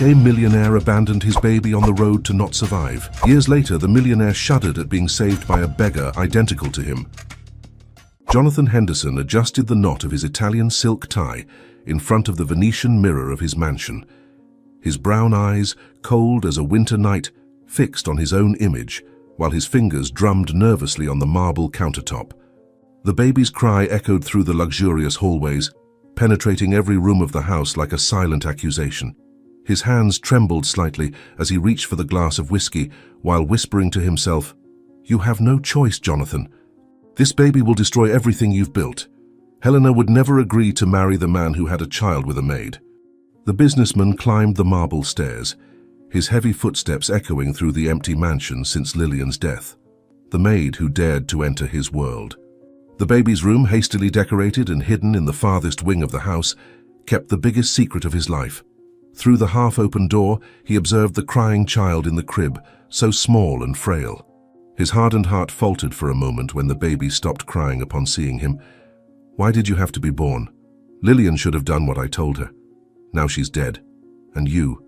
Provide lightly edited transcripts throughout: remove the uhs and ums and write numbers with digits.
Millionaire abandoned his baby on the road to not survive. Years later, the millionaire shuddered at being saved by a beggar identical to him. Jonathan Henderson adjusted the knot of his Italian silk tie in front of the Venetian mirror of his mansion. His brown eyes, cold as a winter night, fixed on his own image, while his fingers drummed nervously on the marble countertop. The baby's cry echoed through the luxurious hallways, penetrating every room of the house like a silent accusation. His hands trembled slightly as he reached for the glass of whiskey, while whispering to himself, "You have no choice, Jonathan. This baby will destroy everything you've built. Helena would never agree to marry the man who had a child with a maid." The businessman climbed the marble stairs, his heavy footsteps echoing through the empty mansion since Lillian's death. The maid who dared to enter his world. The baby's room, hastily decorated and hidden in the farthest wing of the house, kept the biggest secret of his life. Through the half-open door, he observed the crying child in the crib, so small and frail. His hardened heart faltered for a moment when the baby stopped crying upon seeing him. "Why did you have to be born? Lillian should have done what I told her. Now she's dead. And you're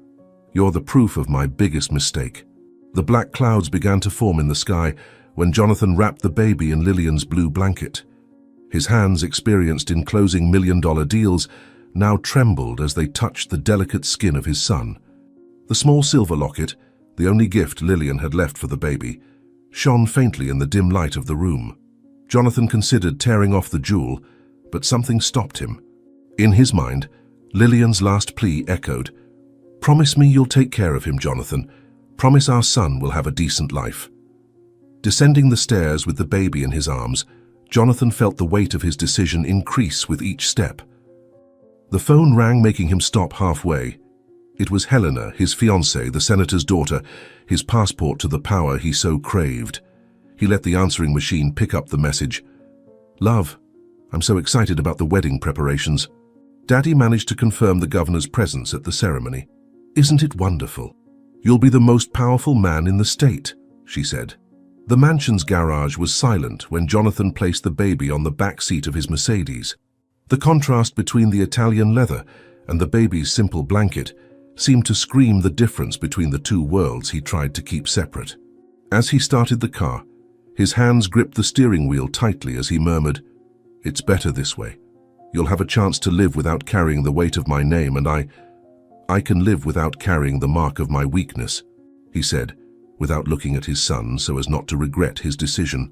the proof of my biggest mistake." The black clouds began to form in the sky when Jonathan wrapped the baby in Lillian's blue blanket. His hands, experienced in closing million-dollar deals, now trembled as they touched the delicate skin of his son. The small silver locket, the only gift Lillian had left for the baby, shone faintly in the dim light of the room. Jonathan considered tearing off the jewel, but something stopped him. In his mind, Lillian's last plea echoed, "Promise me you'll take care of him, Jonathan. Promise our son will have a decent life." Descending the stairs with the baby in his arms, Jonathan felt the weight of his decision increase with each step. The phone rang, making him stop halfway. It was Helena, his fiancée, the senator's daughter, his passport to the power he so craved. He let the answering machine pick up the message. "Love, I'm so excited about the wedding preparations. Daddy managed to confirm the governor's presence at the ceremony. Isn't it wonderful? You'll be the most powerful man in the state," she said. The mansion's garage was silent when Jonathan placed the baby on the back seat of his Mercedes. The contrast between the Italian leather and the baby's simple blanket seemed to scream the difference between the two worlds he tried to keep separate. As he started the car, his hands gripped the steering wheel tightly as he murmured, "It's better this way. You'll have a chance to live without carrying the weight of my name, and I can live without carrying the mark of my weakness," he said, without looking at his son so as not to regret his decision.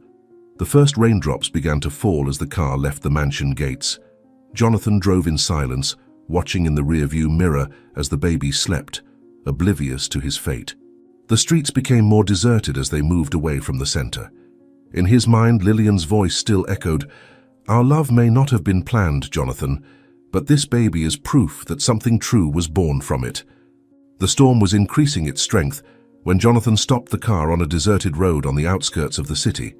The first raindrops began to fall as the car left the mansion gates. Jonathan drove in silence, watching in the rearview mirror as the baby slept, oblivious to his fate. The streets became more deserted as they moved away from the center. In his mind, Lillian's voice still echoed, "Our love may not have been planned, Jonathan, but this baby is proof that something true was born from it." The storm was increasing its strength when Jonathan stopped the car on a deserted road on the outskirts of the city.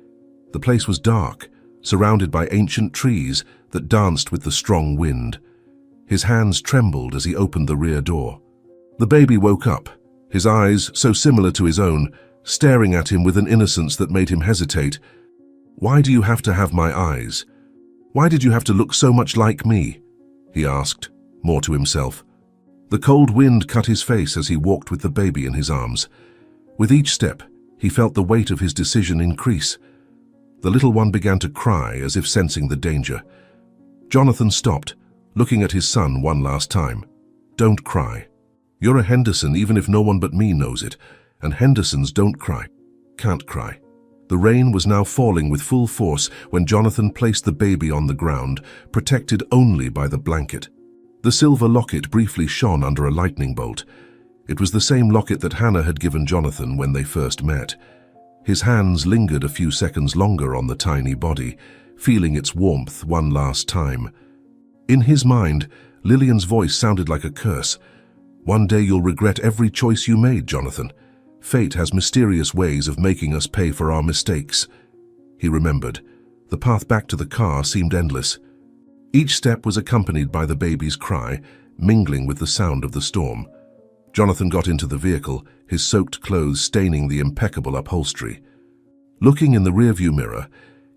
The place was dark, surrounded by ancient trees that danced with the strong wind. His hands trembled as he opened the rear door. The baby woke up, his eyes, so similar to his own, staring at him with an innocence that made him hesitate. "Why do you have to have my eyes? Why did you have to look so much like me?" he asked, more to himself. The cold wind cut his face as he walked with the baby in his arms. With each step, he felt the weight of his decision increase. The little one began to cry as if sensing the danger. Jonathan stopped, looking at his son one last time. "Don't cry. You're a Henderson even if no one but me knows it, and Hendersons don't cry. Can't cry." The rain was now falling with full force when Jonathan placed the baby on the ground, protected only by the blanket. The silver locket briefly shone under a lightning bolt. It was the same locket that Hannah had given Jonathan when they first met. His hands lingered a few seconds longer on the tiny body, feeling its warmth one last time. In his mind, Lillian's voice sounded like a curse. "One day you'll regret every choice you made, Jonathan. Fate has mysterious ways of making us pay for our mistakes." He remembered. The path back to the car seemed endless. Each step was accompanied by the baby's cry, mingling with the sound of the storm. Jonathan got into the vehicle, his soaked clothes staining the impeccable upholstery. Looking in the rearview mirror,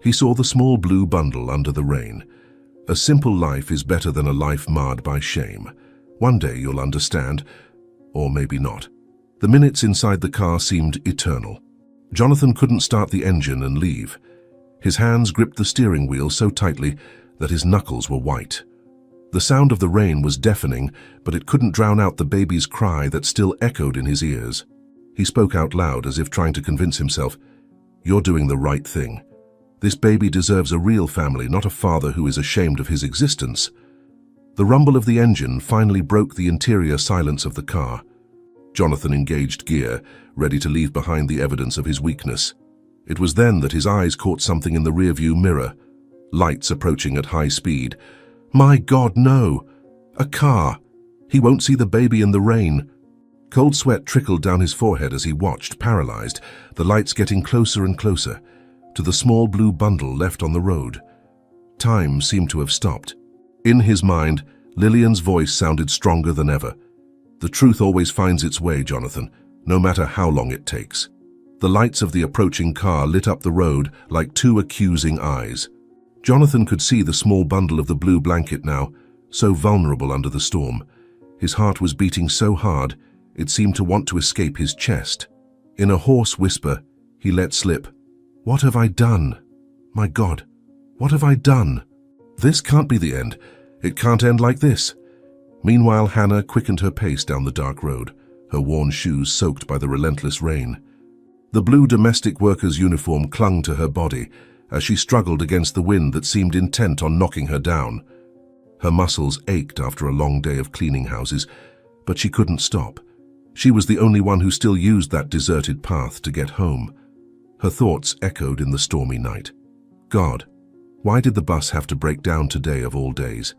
he saw the small blue bundle under the rain. A simple life is better than a life marred by shame. One day you'll understand. Or maybe not. The minutes inside the car seemed eternal. Jonathan couldn't start the engine and leave. His hands gripped the steering wheel so tightly that his knuckles were white. The sound of the rain was deafening, but it couldn't drown out the baby's cry that still echoed in his ears. He spoke out loud as if trying to convince himself, "You're doing the right thing. This baby deserves a real family, not a father who is ashamed of his existence." The rumble of the engine finally broke the interior silence of the car. Jonathan engaged gear, ready to leave behind the evidence of his weakness. It was then that his eyes caught something in the rearview mirror. Lights approaching at high speed. My God, no! A car! He won't see the baby in the rain. Cold sweat trickled down his forehead as he watched, paralyzed, the lights getting closer and closer, to the small blue bundle left on the road. Time seemed to have stopped. In his mind, Lillian's voice sounded stronger than ever. The truth always finds its way, Jonathan, no matter how long it takes. The lights of the approaching car lit up the road like two accusing eyes. Jonathan could see the small bundle of the blue blanket now, so vulnerable under the storm. His heart was beating so hard, it seemed to want to escape his chest. In a hoarse whisper, he let slip, "What have I done? My God, what have I done? This can't be the end. It can't end like this." Meanwhile, Hannah quickened her pace down the dark road, her worn shoes soaked by the relentless rain. The blue domestic worker's uniform clung to her body as she struggled against the wind that seemed intent on knocking her down. Her muscles ached after a long day of cleaning houses, but she couldn't stop. She was the only one who still used that deserted path to get home. Her thoughts echoed in the stormy night. God, why did the bus have to break down today of all days?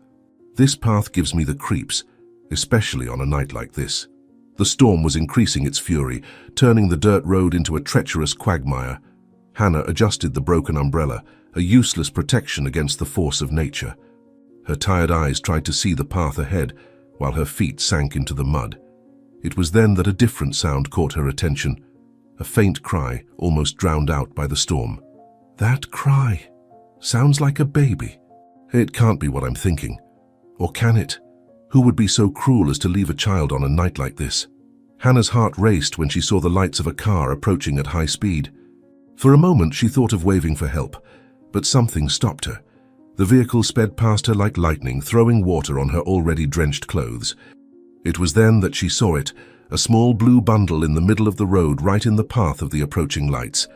This path gives me the creeps, especially on a night like this. The storm was increasing its fury, turning the dirt road into a treacherous quagmire. Hannah adjusted the broken umbrella, a useless protection against the force of nature. Her tired eyes tried to see the path ahead, while her feet sank into the mud. It was then that a different sound caught her attention, a faint cry almost drowned out by the storm. That cry sounds like a baby. It can't be what I'm thinking. Or can it? Who would be so cruel as to leave a child on a night like this? Hannah's heart raced when she saw the lights of a car approaching at high speed. For a moment she thought of waving for help, but something stopped her. The vehicle sped past her like lightning, throwing water on her already drenched clothes. It was then that she saw it, a small blue bundle in the middle of the road right in the path of the approaching lights.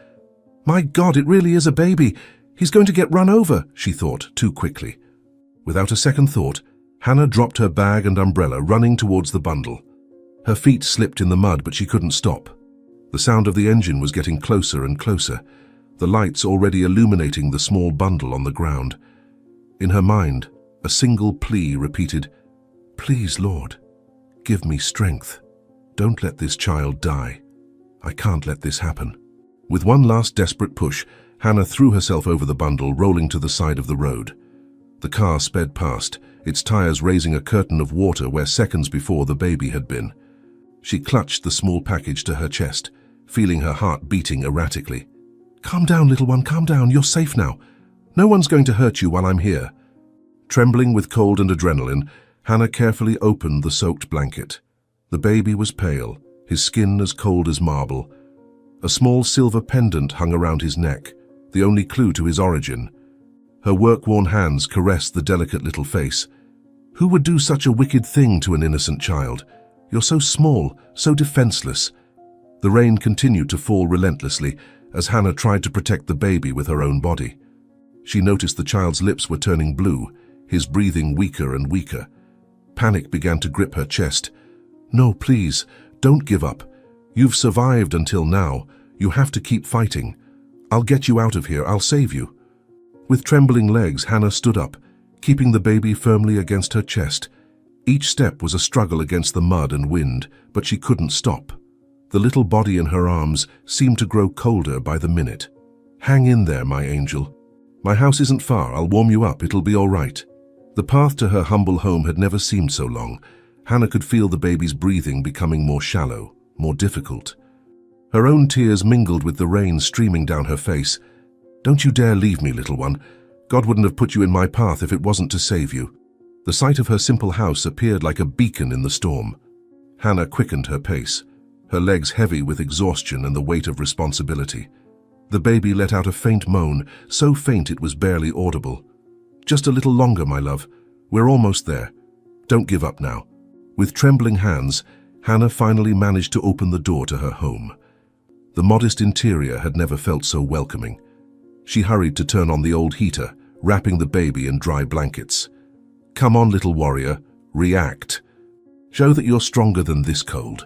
My God, it really is a baby! He's going to get run over, she thought, too quickly. Without a second thought, Hannah dropped her bag and umbrella, running towards the bundle. Her feet slipped in the mud, but she couldn't stop. The sound of the engine was getting closer and closer, the lights already illuminating the small bundle on the ground. In her mind, a single plea repeated, "Please, Lord, give me strength. Don't let this child die. I can't let this happen." With one last desperate push, Hannah threw herself over the bundle, rolling to the side of the road. The car sped past, its tires raising a curtain of water where seconds before the baby had been. She clutched the small package to her chest, feeling her heart beating erratically. "Calm down, little one, calm down. You're safe now. No one's going to hurt you while I'm here." Trembling with cold and adrenaline, Hannah carefully opened the soaked blanket. The baby was pale, his skin as cold as marble. A small silver pendant hung around his neck, the only clue to his origin. Her work-worn hands caressed the delicate little face. Who would do such a wicked thing to an innocent child? You're so small, so defenseless. The rain continued to fall relentlessly as Hannah tried to protect the baby with her own body. She noticed the child's lips were turning blue, his breathing weaker and weaker. Panic began to grip her chest. "No, please, don't give up. You've survived until now. You have to keep fighting. I'll get you out of here. I'll save you." With trembling legs, Hannah stood up, keeping the baby firmly against her chest. Each step was a struggle against the mud and wind, but she couldn't stop. The little body in her arms seemed to grow colder by the minute. "Hang in there, my angel. My house isn't far. I'll warm you up. It'll be all right." The path to her humble home had never seemed so long. Hannah could feel the baby's breathing becoming more shallow, more difficult. Her own tears mingled with the rain streaming down her face. "Don't you dare leave me, little one. God wouldn't have put you in my path if it wasn't to save you." The sight of her simple house appeared like a beacon in the storm. Hannah quickened her pace, her legs heavy with exhaustion and the weight of responsibility. The baby let out a faint moan, so faint it was barely audible. "Just a little longer, my love. We're almost there. Don't give up now." With trembling hands, Hannah finally managed to open the door to her home. The modest interior had never felt so welcoming. She hurried to turn on the old heater, wrapping the baby in dry blankets. "Come on, little warrior, react. Show that you're stronger than this cold."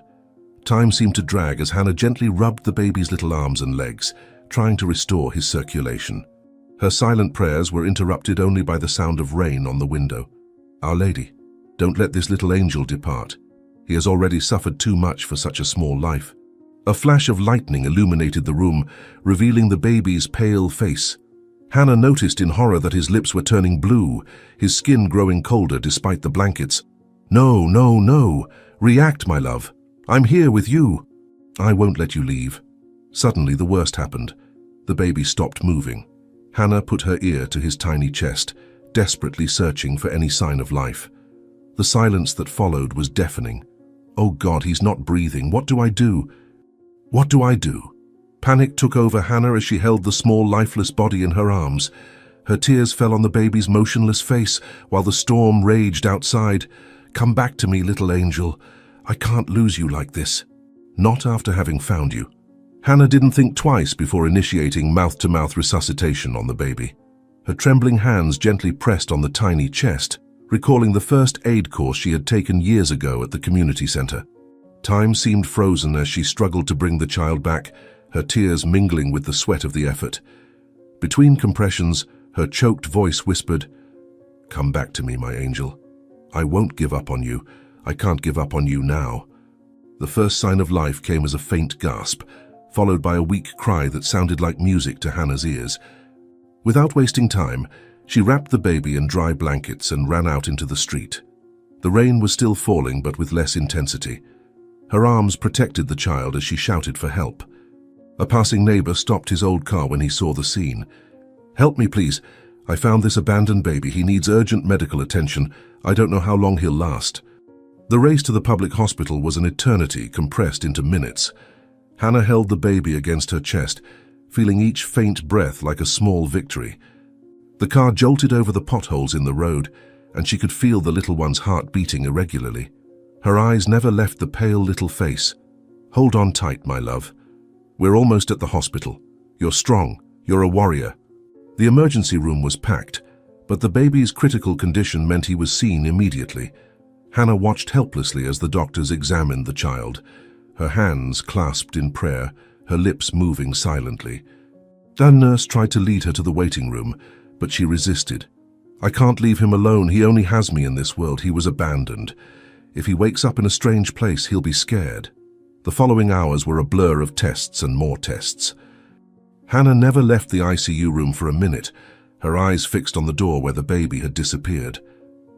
Time seemed to drag as Hannah gently rubbed the baby's little arms and legs, trying to restore his circulation. Her silent prayers were interrupted only by the sound of rain on the window. "Our Lady, don't let this little angel depart. He has already suffered too much for such a small life." A flash of lightning illuminated the room, revealing the baby's pale face. Hannah noticed in horror that his lips were turning blue, his skin growing colder despite the blankets. "No, no, no! React, my love! I'm here with you! I won't let you leave." Suddenly the worst happened. The baby stopped moving. Hannah put her ear to his tiny chest, desperately searching for any sign of life. The silence that followed was deafening. "Oh God, he's not breathing. What do I do? What do I do?" Panic took over Hannah as she held the small, lifeless body in her arms. Her tears fell on the baby's motionless face while the storm raged outside. "Come back to me, little angel. I can't lose you like this." Not after having found you. Hannah didn't think twice before initiating mouth-to-mouth resuscitation on the baby. Her trembling hands gently pressed on the tiny chest, recalling the first aid course she had taken years ago at the community center. Time seemed frozen as she struggled to bring the child back, her tears mingling with the sweat of the effort. Between compressions, her choked voice whispered, "Come back to me, my angel. I won't give up on you. I can't give up on you now." The first sign of life came as a faint gasp, followed by a weak cry that sounded like music to Hannah's ears. Without wasting time, she wrapped the baby in dry blankets and ran out into the street. The rain was still falling, but with less intensity. Her arms protected the child as she shouted for help. A passing neighbor stopped his old car when he saw the scene. "Help me, please. I found this abandoned baby. He needs urgent medical attention. I don't know how long he'll last." The race to the public hospital was an eternity compressed into minutes. Hannah held the baby against her chest, feeling each faint breath like a small victory. The car jolted over the potholes in the road, and she could feel the little one's heart beating irregularly. Her eyes never left the pale little face. "Hold on tight, my love. We're almost at the hospital. You're strong. You're a warrior." The emergency room was packed, but the baby's critical condition meant he was seen immediately. Hannah watched helplessly as the doctors examined the child, her hands clasped in prayer, her lips moving silently. A nurse tried to lead her to the waiting room, but she resisted. "I can't leave him alone. He only has me in this world. He was abandoned. If he wakes up in a strange place, he'll be scared." The following hours were a blur of tests and more tests. Hannah never left the ICU room for a minute, her eyes fixed on the door where the baby had disappeared.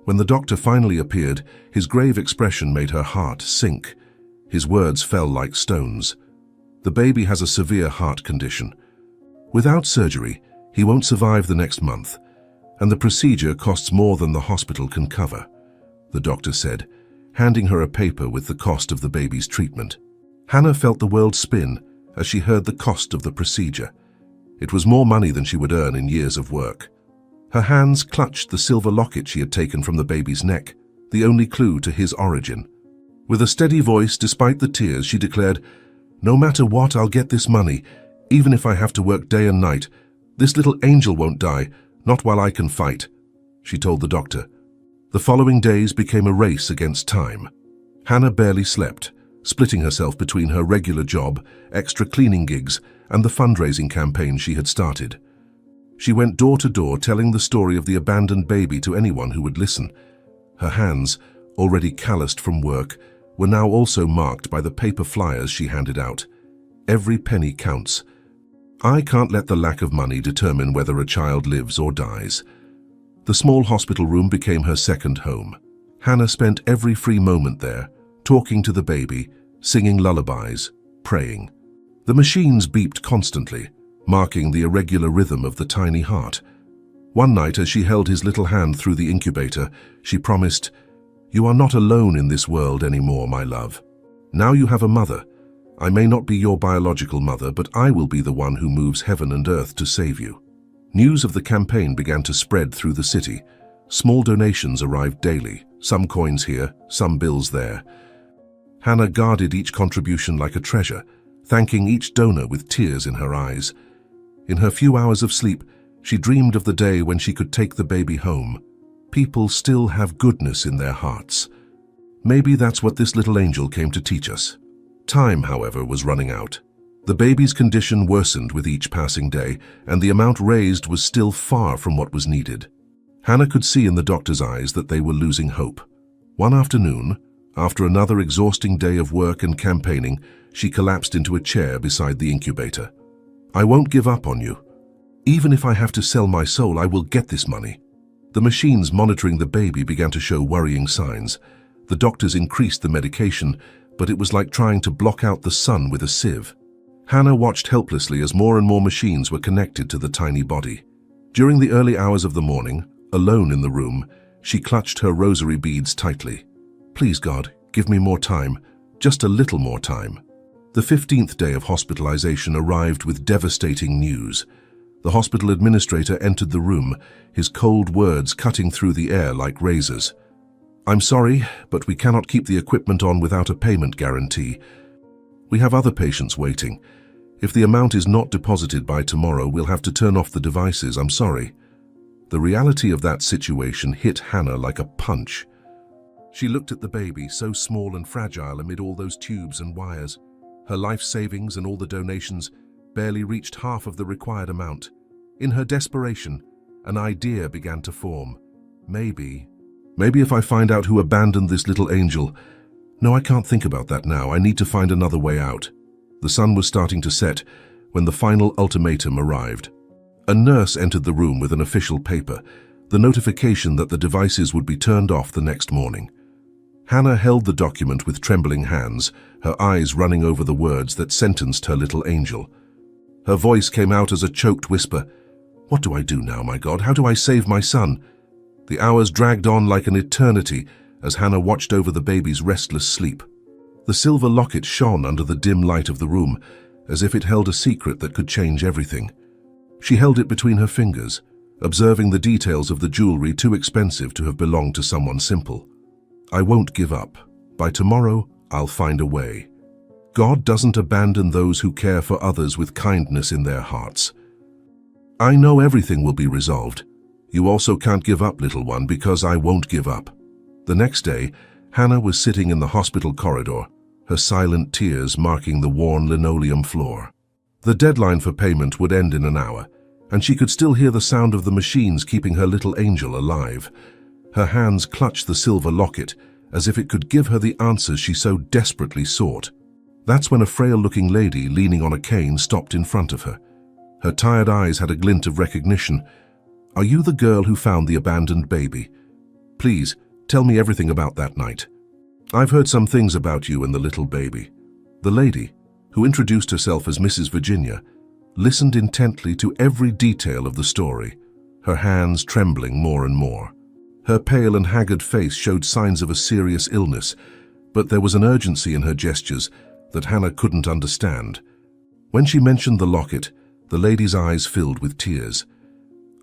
When the doctor finally appeared, his grave expression made her heart sink. His words fell like stones. "The baby has a severe heart condition. Without surgery, he won't survive the next month, and the procedure costs more than the hospital can cover," the doctor said, handing her a paper with the cost of the baby's treatment. Hannah felt the world spin as she heard the cost of the procedure. It was more money than she would earn in years of work. Her hands clutched the silver locket she had taken from the baby's neck, the only clue to his origin. With a steady voice, despite the tears, she declared, "No matter what, I'll get this money, even if I have to work day and night. This little angel won't die, not while I can fight," she told the doctor. The following days became a race against time. Hannah barely slept, splitting herself between her regular job, extra cleaning gigs, and the fundraising campaign she had started. She went door to door telling the story of the abandoned baby to anyone who would listen. Her hands, already calloused from work, were now also marked by the paper flyers she handed out. Every penny counts. I can't let the lack of money determine whether a child lives or dies. The small hospital room became her second home. Hannah spent every free moment there, talking to the baby, singing lullabies, praying. The machines beeped constantly, marking the irregular rhythm of the tiny heart. One night, as she held his little hand through the incubator, she promised, "You are not alone in this world anymore, my love." Now you have a mother. I may not be your biological mother, but I will be the one who moves heaven and earth to save you." News of the campaign began to spread through the city. Small donations arrived daily, some coins here, some bills there. Hannah guarded each contribution like a treasure, thanking each donor with tears in her eyes. In her few hours of sleep, she dreamed of the day when she could take the baby home. People still have goodness in their hearts. Maybe that's what this little angel came to teach us. Time, however, was running out. The baby's condition worsened with each passing day, and the amount raised was still far from what was needed. Hannah could see in the doctor's eyes that they were losing hope. One afternoon, after another exhausting day of work and campaigning, she collapsed into a chair beside the incubator. "I won't give up on you. Even if I have to sell my soul, I will get this money." The machines monitoring the baby began to show worrying signs. The doctors increased the medication, but it was like trying to block out the sun with a sieve. Hannah watched helplessly as more and more machines were connected to the tiny body. During the early hours of the morning, alone in the room, she clutched her rosary beads tightly. "Please, God, give me more time, just a little more time." The 15th day of hospitalization arrived with devastating news. The hospital administrator entered the room, his cold words cutting through the air like razors. "I'm sorry, but we cannot keep the equipment on without a payment guarantee. We have other patients waiting. If the amount is not deposited by tomorrow, we'll have to turn off the devices. I'm sorry." The reality of that situation hit Hannah like a punch. She looked at the baby, so small and fragile amid all those tubes and wires. Her life savings and all the donations barely reached half of the required amount. In her desperation, an idea began to form. Maybe if I find out who abandoned this little angel. No, I can't think about that now. I need to find another way out. The sun was starting to set when the final ultimatum arrived. A nurse entered the room with an official paper, the notification that the devices would be turned off the next morning. Hannah held the document with trembling hands, her eyes running over the words that sentenced her little angel. Her voice came out as a choked whisper. "What do I do now, my God? How do I save my son?" The hours dragged on like an eternity as Hannah watched over the baby's restless sleep. The silver locket shone under the dim light of the room, as if it held a secret that could change everything. She held it between her fingers, observing the details of the jewelry too expensive to have belonged to someone simple. "I won't give up. By tomorrow, I'll find a way." God doesn't abandon those who care for others with kindness in their hearts. I know everything will be resolved. You also can't give up, little one, because I won't give up. The next day, Hannah was sitting in the hospital corridor, her silent tears marking the worn linoleum floor. The deadline for payment would end in an hour, and she could still hear the sound of the machines keeping her little angel alive. Her hands clutched the silver locket, as if it could give her the answers she so desperately sought. That's when a frail-looking lady leaning on a cane stopped in front of her. Her tired eyes had a glint of recognition. "Are you the girl who found the abandoned baby? Please, tell me everything about that night. I've heard some things about you and the little baby." The lady, who introduced herself as Mrs. Virginia, listened intently to every detail of the story, her hands trembling more and more. Her pale and haggard face showed signs of a serious illness, but there was an urgency in her gestures that Hannah couldn't understand. When she mentioned the locket, the lady's eyes filled with tears.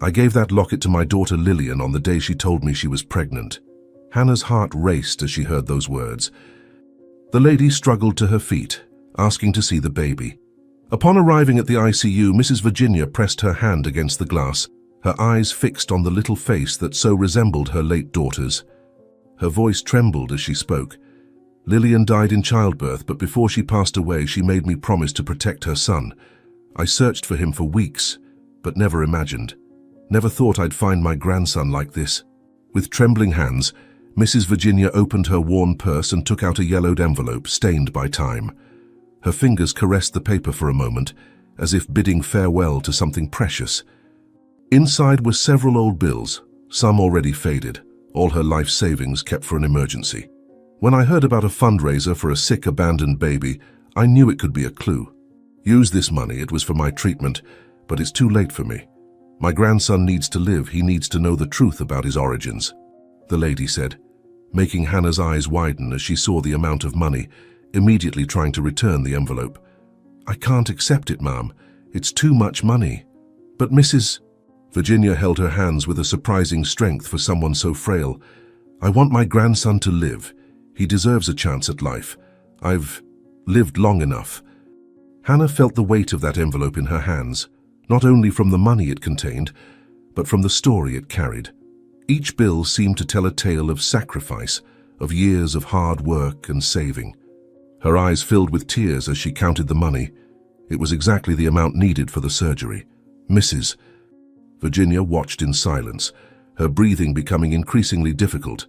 "I gave that locket to my daughter Lillian on the day she told me she was pregnant." Hannah's heart raced as she heard those words. The lady struggled to her feet, asking to see the baby. Upon arriving at the ICU, Mrs. Virginia pressed her hand against the glass, her eyes fixed on the little face that so resembled her late daughter's. Her voice trembled as she spoke. "Lillian died in childbirth, but before she passed away, she made me promise to protect her son. I searched for him for weeks, but never thought I'd find my grandson like this." With trembling hands, Mrs. Virginia opened her worn purse and took out a yellowed envelope stained by time. Her fingers caressed the paper for a moment, as if bidding farewell to something precious. Inside were several old bills, some already faded, all her life savings kept for an emergency. "When I heard about a fundraiser for a sick abandoned baby, I knew it could be a clue. Use this money, it was for my treatment, but it's too late for me. My grandson needs to live, he needs to know the truth about his origins," the lady said, making Hannah's eyes widen as she saw the amount of money. immediately trying to return the envelope. "I can't accept it, ma'am. It's too much money." "But Mrs." Virginia held her hands with a surprising strength for someone so frail. "I want my grandson to live. He deserves a chance at life. I've lived long enough." Hannah felt the weight of that envelope in her hands, not only from the money it contained, but from the story it carried. Each bill seemed to tell a tale of sacrifice, of years of hard work and saving. Her eyes filled with tears as she counted the money. It was exactly the amount needed for the surgery. "Mrs." Virginia watched in silence, her breathing becoming increasingly difficult,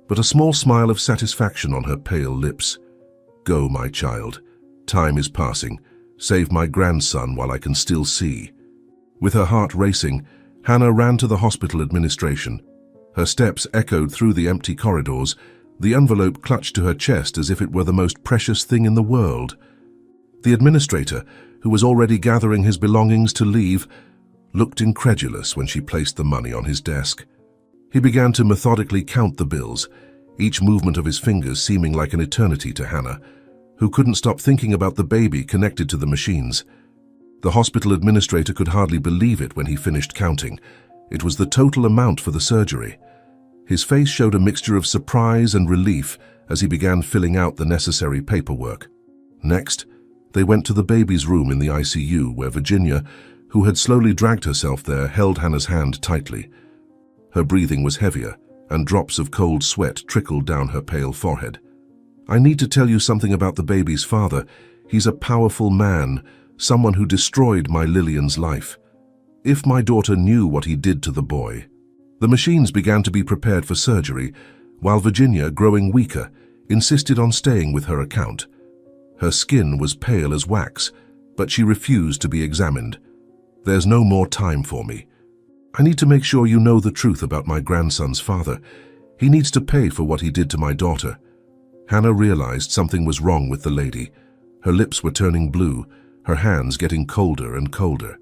but a small smile of satisfaction on her pale lips. "Go, my child. Time is passing. Save my grandson while I can still see." With her heart racing, Hannah ran to the hospital administration. Her steps echoed through the empty corridors, the envelope clutched to her chest as if it were the most precious thing in the world. The administrator, who was already gathering his belongings to leave, looked incredulous when she placed the money on his desk. He began to methodically count the bills, each movement of his fingers seeming like an eternity to Hannah, who couldn't stop thinking about the baby connected to the machines. The hospital administrator could hardly believe it when he finished counting. It was the total amount for the surgery. His face showed a mixture of surprise and relief as he began filling out the necessary paperwork. Next, they went to the baby's room in the ICU, where Virginia, who had slowly dragged herself there, held Hannah's hand tightly. Her breathing was heavier, and drops of cold sweat trickled down her pale forehead. "I need to tell you something about the baby's father. He's a powerful man, someone who destroyed my Lillian's life. If my daughter knew what he did to the boy." The machines began to be prepared for surgery, while Virginia, growing weaker, insisted on staying with her account. Her skin was pale as wax, but she refused to be examined. "There's no more time for me. I need to make sure you know the truth about my grandson's father. He needs to pay for what he did to my daughter." Hannah realized something was wrong with the lady. Her lips were turning blue, her hands getting colder and colder.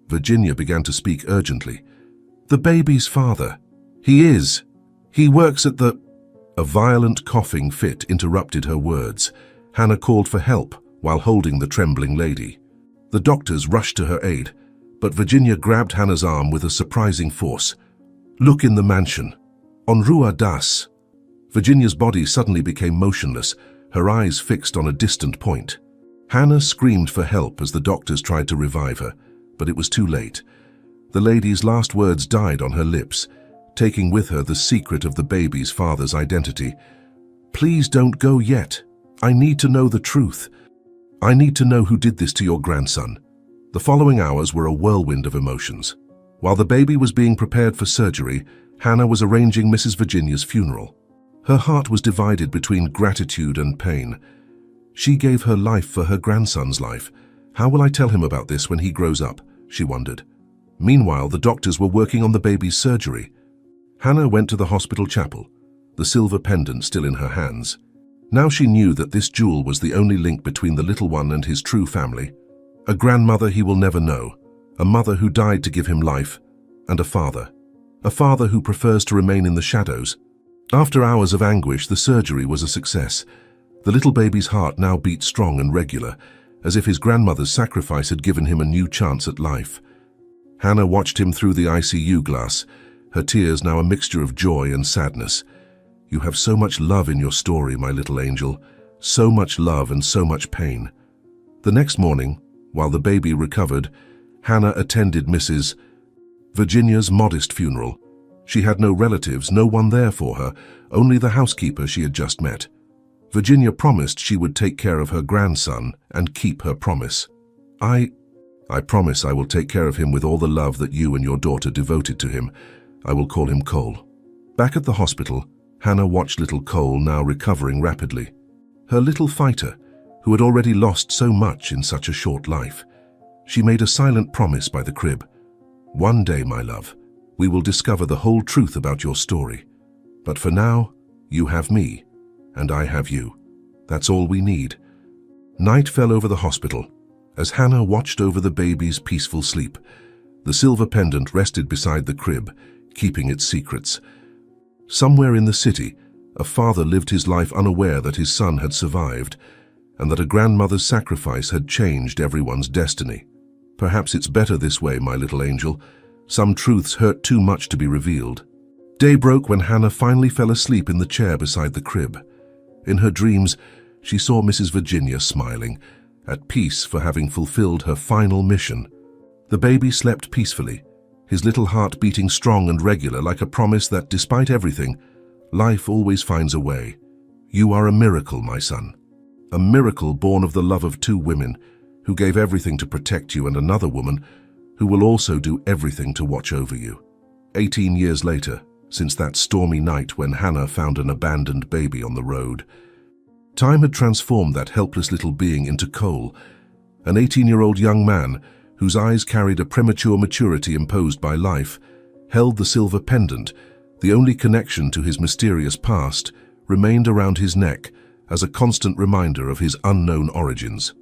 Virginia began to speak urgently. "The baby's father. He works at the—" A violent coughing fit interrupted her words. Hannah called for help while holding the trembling lady. The doctors rushed to her aid, but Virginia grabbed Hannah's arm with a surprising force. "Look in the mansion. On Rua Das." Virginia's body suddenly became motionless, her eyes fixed on a distant point. Hannah screamed for help as the doctors tried to revive her, but it was too late. The lady's last words died on her lips, taking with her the secret of the baby's father's identity. "Please don't go yet. I need to know the truth. I need to know who did this to your grandson." The following hours were a whirlwind of emotions. While the baby was being prepared for surgery, Hannah was arranging Mrs. Virginia's funeral. Her heart was divided between gratitude and pain. She gave her life for her grandson's life. How will I tell him about this when he grows up? She wondered. Meanwhile, the doctors were working on the baby's surgery. Hannah went to the hospital chapel, the silver pendant still in her hands. Now she knew that this jewel was the only link between the little one and his true family. A grandmother he will never know, a mother who died to give him life, and a father who prefers to remain in the shadows. After hours of anguish, the surgery was a success. The little baby's heart now beat strong and regular, as if his grandmother's sacrifice had given him a new chance at life. Hannah watched him through the ICU glass, her tears now a mixture of joy and sadness. "You have so much love in your story, my little angel, so much love and so much pain." The next morning, while the baby recovered, Hannah attended Mrs. Virginia's modest funeral. She had no relatives, no one there for her, only the housekeeper she had just met. Virginia promised she would take care of her grandson and keep her promise. I promise I will take care of him with all the love that you and your daughter devoted to him. I will call him Cole." Back at the hospital, Hannah watched little Cole now recovering rapidly. Her little fighter, who had already lost so much in such a short life. She made a silent promise by the crib. "One day, my love, we will discover the whole truth about your story. But for now, you have me, and I have you. That's all we need." Night fell over the hospital as Hannah watched over the baby's peaceful sleep. The silver pendant rested beside the crib, keeping its secrets. Somewhere in the city, a father lived his life unaware that his son had survived, and that a grandmother's sacrifice had changed everyone's destiny. Perhaps it's better this way, my little angel. Some truths hurt too much to be revealed. Day broke when Hannah finally fell asleep in the chair beside the crib. In her dreams, she saw Mrs. Virginia smiling, at peace for having fulfilled her final mission. The baby slept peacefully, his little heart beating strong and regular, like a promise that despite everything, life always finds a way. You are a miracle, my son. A miracle born of the love of two women who gave everything to protect you, and another woman who will also do everything to watch over you. 18 years later, since that stormy night when Hannah found an abandoned baby on the road, time had transformed that helpless little being into Cole, an 18-year-old young man whose eyes carried a premature maturity imposed by life, held the silver pendant. The only connection to his mysterious past remained around his neck as a constant reminder of his unknown origins.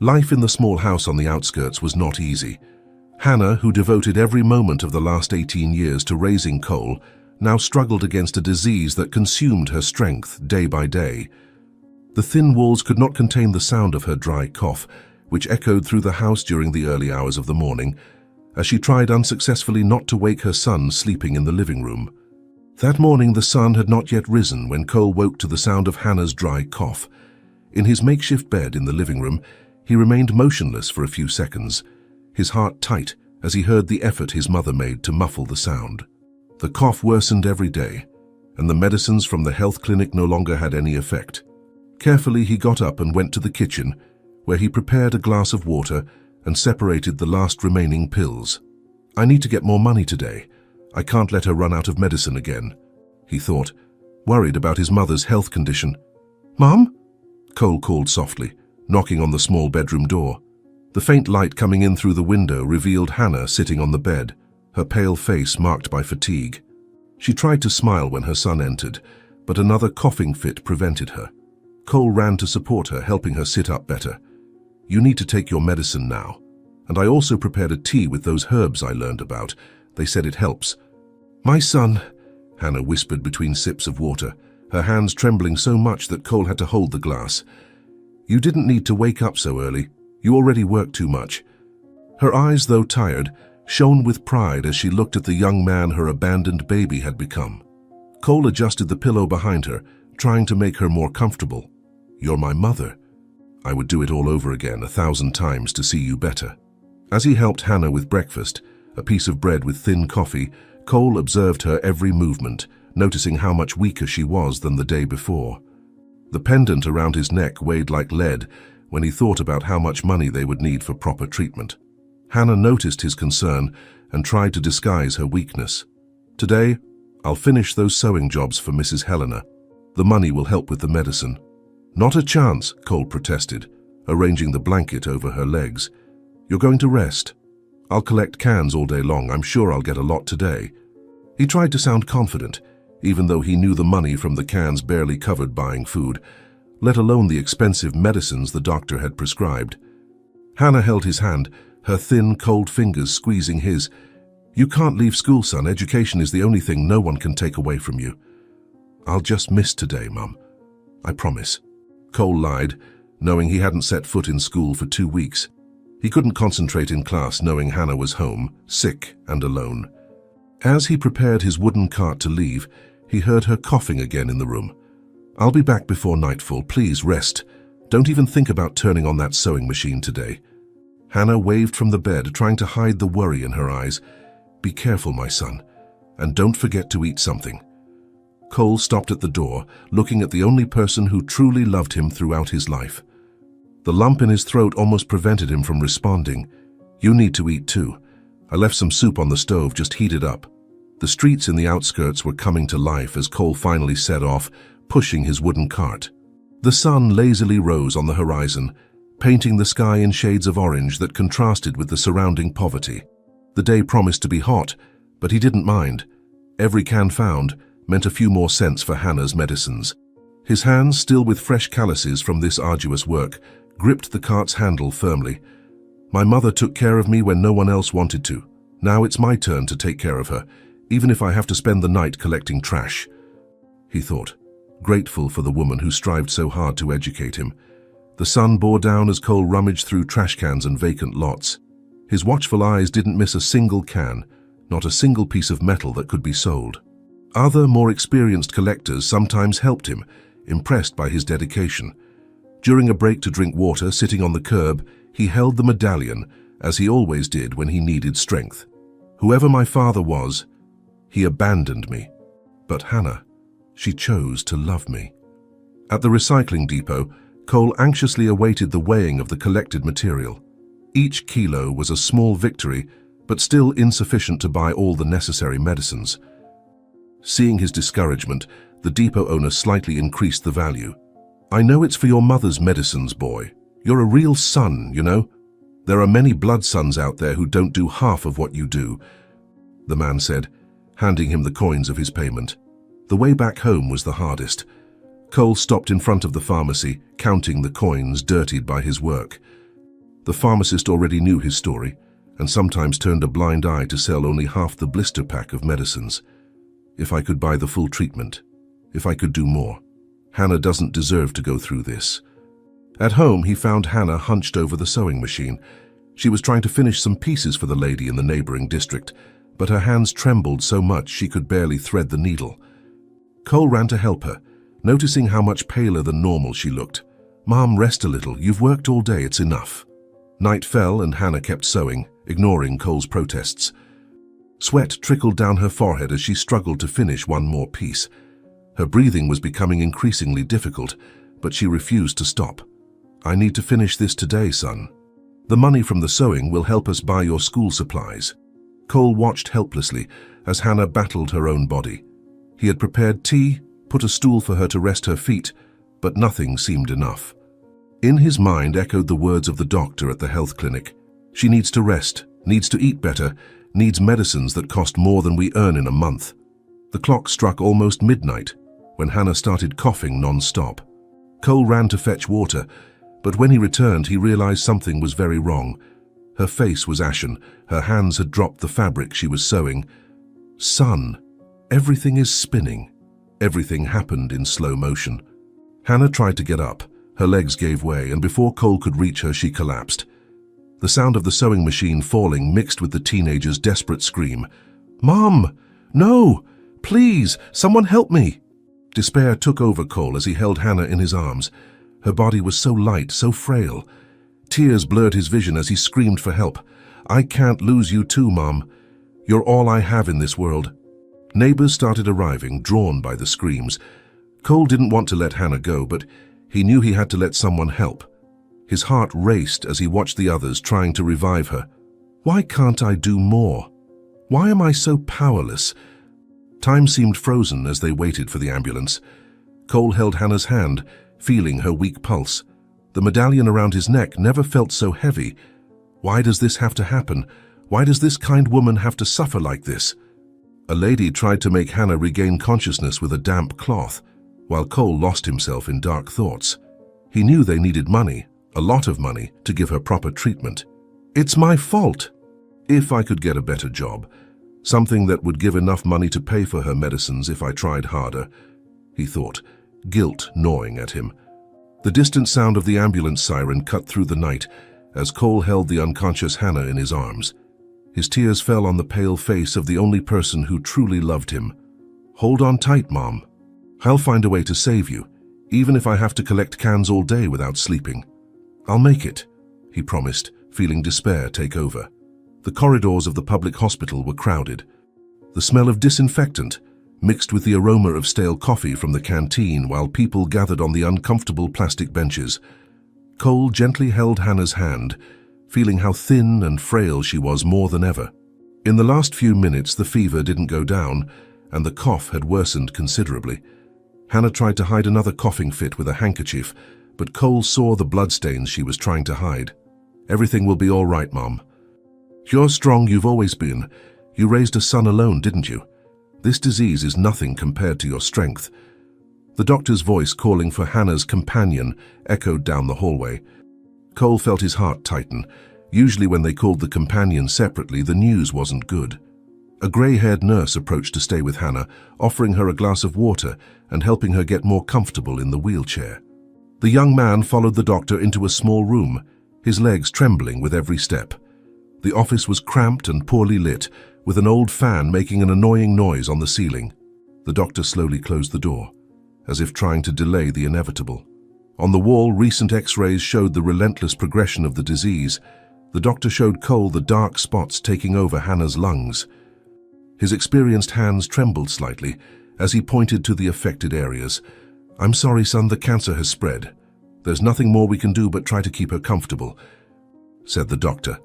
Life in the small house on the outskirts was not easy. Hannah, who devoted every moment of the last 18 years to raising Cole, now struggled against a disease that consumed her strength day by day. The thin walls could not contain the sound of her dry cough, which echoed through the house during the early hours of the morning, as she tried unsuccessfully not to wake her son sleeping in the living room. That morning the sun had not yet risen when Cole woke to the sound of Hannah's dry cough. In his makeshift bed in the living room, he remained motionless for a few seconds, his heart tight as he heard the effort his mother made to muffle the sound. The cough worsened every day, and the medicines from the health clinic no longer had any effect. Carefully he got up and went to the kitchen, where he prepared a glass of water and separated the last remaining pills. I need to get more money today. I can't let her run out of medicine again, he thought, worried about his mother's health condition. Mom? Cole called softly, knocking on the small bedroom door. The faint light coming in through the window revealed Hannah sitting on the bed, her pale face marked by fatigue. She tried to smile when her son entered, but another coughing fit prevented her. Cole ran to support her, helping her sit up better. You need to take your medicine now. And I also prepared a tea with those herbs I learned about. They said it helps. My son, Hannah whispered between sips of water, her hands trembling so much that Cole had to hold the glass. You didn't need to wake up so early. You already work too much. Her eyes, though tired, shone with pride as she looked at the young man her abandoned baby had become. Cole adjusted the pillow behind her, trying to make her more comfortable. You're my mother. I would do it all over again 1,000 times to see you better. As he helped Hannah with breakfast, a piece of bread with thin coffee, Cole observed her every movement, noticing how much weaker she was than the day before. The pendant around his neck weighed like lead when he thought about how much money they would need for proper treatment. Hannah noticed his concern and tried to disguise her weakness. Today, I'll finish those sewing jobs for Mrs. Helena. The money will help with the medicine. Not a chance, Cole protested, arranging the blanket over her legs. You're going to rest. I'll collect cans all day long. I'm sure I'll get a lot today. He tried to sound confident, even though he knew the money from the cans barely covered buying food, let alone the expensive medicines the doctor had prescribed. Hannah held his hand, her thin, cold fingers squeezing his. You can't leave school, son. Education is the only thing no one can take away from you. I'll just miss today, Mum. I promise. Cole lied, knowing he hadn't set foot in school for 2 weeks. He couldn't concentrate in class knowing Hannah was home, sick and alone. As he prepared his wooden cart to leave, he heard her coughing again in the room. I'll be back before nightfall. Please rest. Don't even think about turning on that sewing machine today. Hannah waved from the bed, trying to hide the worry in her eyes. Be careful, my son, and don't forget to eat something. Cole stopped at the door, looking at the only person who truly loved him throughout his life. The lump in his throat almost prevented him from responding. You need to eat too. I left some soup on the stove, just heat it up. The streets in the outskirts were coming to life as Cole finally set off, pushing his wooden cart. The sun lazily rose on the horizon, painting the sky in shades of orange that contrasted with the surrounding poverty. The day promised to be hot, but he didn't mind. Every can found meant a few more cents for Hannah's medicines. His hands, still with fresh calluses from this arduous work, gripped the cart's handle firmly. My mother took care of me when no one else wanted to. Now it's my turn to take care of her, even if I have to spend the night collecting trash, he thought, grateful for the woman who strived so hard to educate him. The sun bore down as Cole rummaged through trash cans and vacant lots. His watchful eyes didn't miss a single can, not a single piece of metal that could be sold. Other, more experienced collectors sometimes helped him, impressed by his dedication. During a break to drink water, sitting on the curb, he held the medallion, as he always did when he needed strength. Whoever my father was, he abandoned me. But Hannah, she chose to love me. At the recycling depot, Cole anxiously awaited the weighing of the collected material. Each kilo was a small victory, but still insufficient to buy all the necessary medicines. Seeing his discouragement, the depot owner slightly increased the value. "I know it's for your mother's medicines, boy. You're a real son, you know. There are many blood sons out there who don't do half of what you do," the man said, handing him the coins of his payment. The way back home was the hardest. Cole stopped in front of the pharmacy, counting the coins dirtied by his work. The pharmacist already knew his story, and sometimes turned a blind eye to sell only half the blister pack of medicines. If I could buy the full treatment, if I could do more. Hannah doesn't deserve to go through this. At home, he found Hannah hunched over the sewing machine. She was trying to finish some pieces for the lady in the neighboring district, but her hands trembled so much she could barely thread the needle. Cole ran to help her, noticing how much paler than normal she looked. "Mom, rest a little. You've worked all day. It's enough." Night fell and Hannah kept sewing, ignoring Cole's protests. Sweat trickled down her forehead as she struggled to finish one more piece. Her breathing was becoming increasingly difficult, but she refused to stop. "I need to finish this today, son. The money from the sewing will help us buy your school supplies." Cole watched helplessly as Hannah battled her own body. He had prepared tea, put a stool for her to rest her feet, but nothing seemed enough. In his mind echoed the words of the doctor at the health clinic. "She needs to rest, needs to eat better, needs medicines that cost more than we earn in a month." The clock struck almost midnight when Hannah started coughing non-stop. Cole ran to fetch water, but when he returned, he realized something was very wrong. Her face was ashen, her hands had dropped the fabric she was sewing. "Son, everything is spinning." Everything happened in slow motion. Hannah tried to get up. Her legs gave way, and before Cole could reach her, she collapsed. The sound of the sewing machine falling mixed with the teenager's desperate scream. "Mom! No! Please! Someone help me!" Despair took over Cole as he held Hannah in his arms. Her body was so light, so frail. Tears blurred his vision as he screamed for help. "I can't lose you too, Mom. You're all I have in this world." Neighbors started arriving, drawn by the screams. Cole didn't want to let Hannah go, but he knew he had to let someone help. His heart raced as he watched the others trying to revive her. "Why can't I do more? Why am I so powerless?" Time seemed frozen as they waited for the ambulance. Cole held Hannah's hand, feeling her weak pulse. The medallion around his neck never felt so heavy. Why does this have to happen? Why does this kind woman have to suffer like this? A lady tried to make Hannah regain consciousness with a damp cloth, while Cole lost himself in dark thoughts. He knew they needed money, a lot of money, to give her proper treatment. "It's my fault. If I could get a better job, something that would give enough money to pay for her medicines if I tried harder," he thought, guilt gnawing at him. The distant sound of the ambulance siren cut through the night as Cole held the unconscious Hannah in his arms. His tears fell on the pale face of the only person who truly loved him. "Hold on tight, Mom. I'll find a way to save you, even if I have to collect cans all day without sleeping. I'll make it," he promised, feeling despair take over. The corridors of the public hospital were crowded. The smell of disinfectant mixed with the aroma of stale coffee from the canteen while people gathered on the uncomfortable plastic benches. Cole gently held Hannah's hand, feeling how thin and frail she was more than ever. In the last few minutes, the fever didn't go down, and the cough had worsened considerably. Hannah tried to hide another coughing fit with a handkerchief, but Cole saw the bloodstains she was trying to hide. "Everything will be all right, Mom. You're strong, you've always been. You raised a son alone, didn't you? This disease is nothing compared to your strength." The doctor's voice calling for Hannah's companion echoed down the hallway. Cole felt his heart tighten. Usually when they called the companion separately, the news wasn't good. A grey-haired nurse approached to stay with Hannah, offering her a glass of water and helping her get more comfortable in the wheelchair. The young man followed the doctor into a small room, his legs trembling with every step. The office was cramped and poorly lit, with an old fan making an annoying noise on the ceiling. The doctor slowly closed the door, as if trying to delay the inevitable. On the wall, recent X-rays showed the relentless progression of the disease. The doctor showed Cole the dark spots taking over Hannah's lungs. His experienced hands trembled slightly as he pointed to the affected areas. "I'm sorry, son, the cancer has spread. There's nothing more we can do but try to keep her comfortable," said the doctor,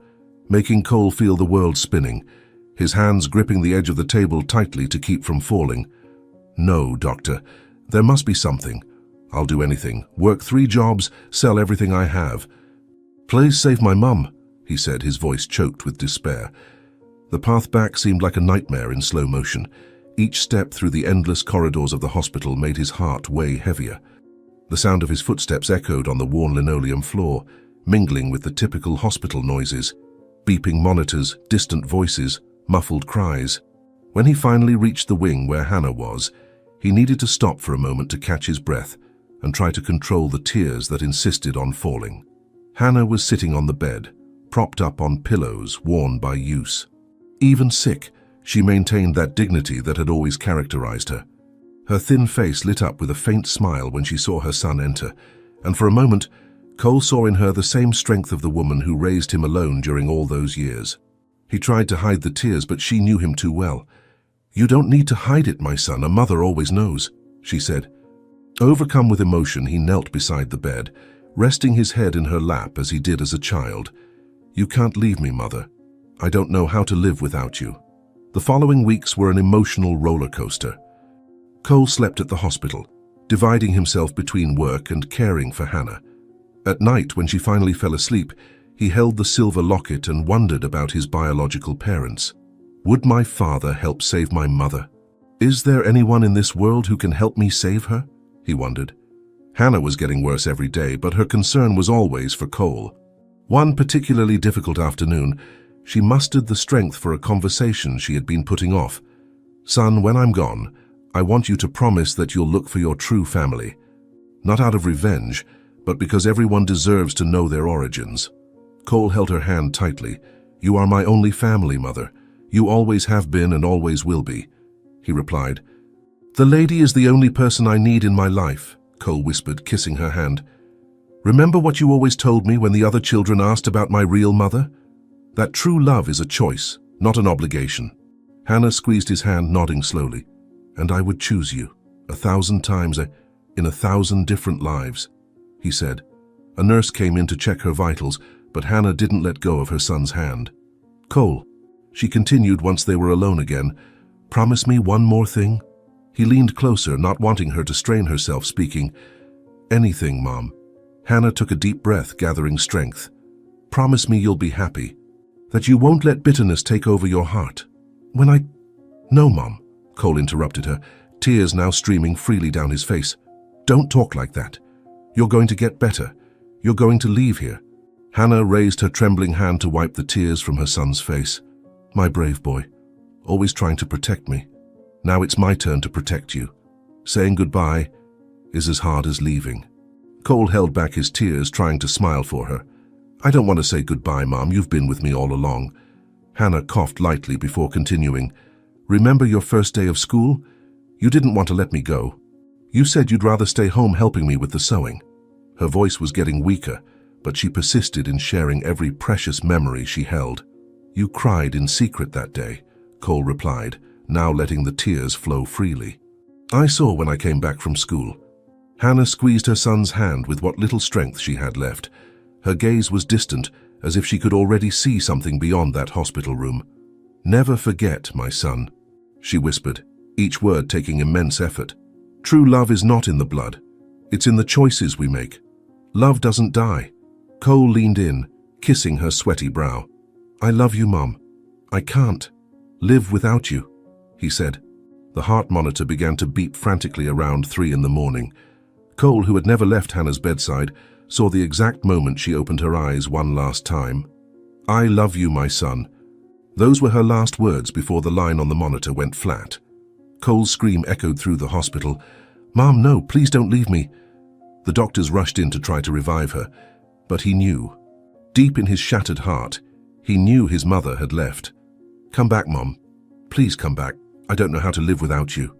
making Cole feel the world spinning, his hands gripping the edge of the table tightly to keep from falling. "No, doctor, there must be something. I'll do anything. Work 3 jobs, sell everything I have. Please save my mum," he said, his voice choked with despair. The path back seemed like a nightmare in slow motion. Each step through the endless corridors of the hospital made his heart weigh heavier. The sound of his footsteps echoed on the worn linoleum floor, mingling with the typical hospital noises, beeping monitors, distant voices, muffled cries. When he finally reached the wing where Hannah was, he needed to stop for a moment to catch his breath and try to control the tears that insisted on falling. Hannah was sitting on the bed, propped up on pillows worn by use. Even sick, she maintained that dignity that had always characterized her. Her thin face lit up with a faint smile when she saw her son enter, and for a moment, Cole saw in her the same strength of the woman who raised him alone during all those years. He tried to hide the tears, but she knew him too well. "You don't need to hide it, my son. A mother always knows," she said. Overcome with emotion, he knelt beside the bed, resting his head in her lap as he did as a child. "You can't leave me, Mother. I don't know how to live without you." The following weeks were an emotional roller coaster. Cole slept at the hospital, dividing himself between work and caring for Hannah. At night, when she finally fell asleep, he held the silver locket and wondered about his biological parents. Would my father help save my mother? Is there anyone in this world who can help me save her? He wondered. Hannah was getting worse every day, but her concern was always for Cole. One particularly difficult afternoon, she mustered the strength for a conversation she had been putting off. "Son, when I'm gone, I want you to promise that you'll look for your true family. Not out of revenge, but because everyone deserves to know their origins." Cole held her hand tightly. "You are my only family, Mother. You always have been and always will be," he replied. "The lady is the only person I need in my life," Cole whispered, kissing her hand. "Remember what you always told me when the other children asked about my real mother? That true love is a choice, not an obligation." Hannah squeezed his hand, nodding slowly. "And I would choose you, 1,000 times, in 1,000 different lives," he said. A nurse came in to check her vitals, but Hannah didn't let go of her son's hand. "Cole," she continued once they were alone again, "promise me one more thing?" He leaned closer, not wanting her to strain herself, speaking. "Anything, Mom." Hannah took a deep breath, gathering strength. "Promise me you'll be happy, that you won't let bitterness take over your heart." "No, Mom," Cole interrupted her, tears now streaming freely down his face. "Don't talk like that. You're going to get better. You're going to leave here." Hannah raised her trembling hand to wipe the tears from her son's face. "My brave boy, always trying to protect me. Now it's my turn to protect you. Saying goodbye is as hard as leaving." Cole held back his tears, trying to smile for her. "I don't want to say goodbye, Mom. You've been with me all along." Hannah coughed lightly before continuing. "Remember your first day of school? You didn't want to let me go. You said you'd rather stay home helping me with the sewing." Her voice was getting weaker, but she persisted in sharing every precious memory she held. "You cried in secret that day," Cole replied, now letting the tears flow freely. "I saw when I came back from school." Hannah squeezed her son's hand with what little strength she had left. Her gaze was distant, as if she could already see something beyond that hospital room. "Never forget, my son," she whispered, each word taking immense effort. "True love is not in the blood. It's in the choices we make. Love doesn't die." Cole leaned in, kissing her sweaty brow. "I love you, Mom. I can't live without you," he said. The heart monitor began to beep frantically around 3 in the morning. Cole, who had never left Hannah's bedside, saw the exact moment she opened her eyes one last time. "I love you, my son." Those were her last words before the line on the monitor went flat. Cole's scream echoed through the hospital. "Mom, no, please don't leave me." The doctors rushed in to try to revive her, but he knew. Deep in his shattered heart, he knew his mother had left. "Come back, Mom. Please come back. I don't know how to live without you."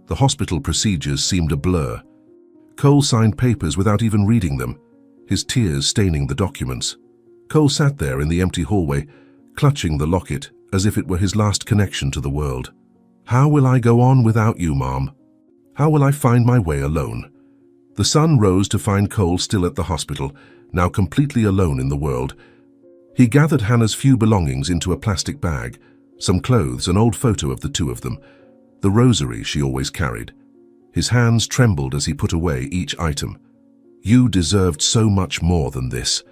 The hospital procedures seemed a blur. Cole signed papers without even reading them, his tears staining the documents. Cole sat there in the empty hallway, clutching the locket as if it were his last connection to the world. "How will I go on without you, Mom? How will I find my way alone?" The sun rose to find Cole still at the hospital, now completely alone in the world. He gathered Hannah's few belongings into a plastic bag, some clothes, an old photo of the two of them, the rosary she always carried. His hands trembled as he put away each item. "You deserved so much more than this.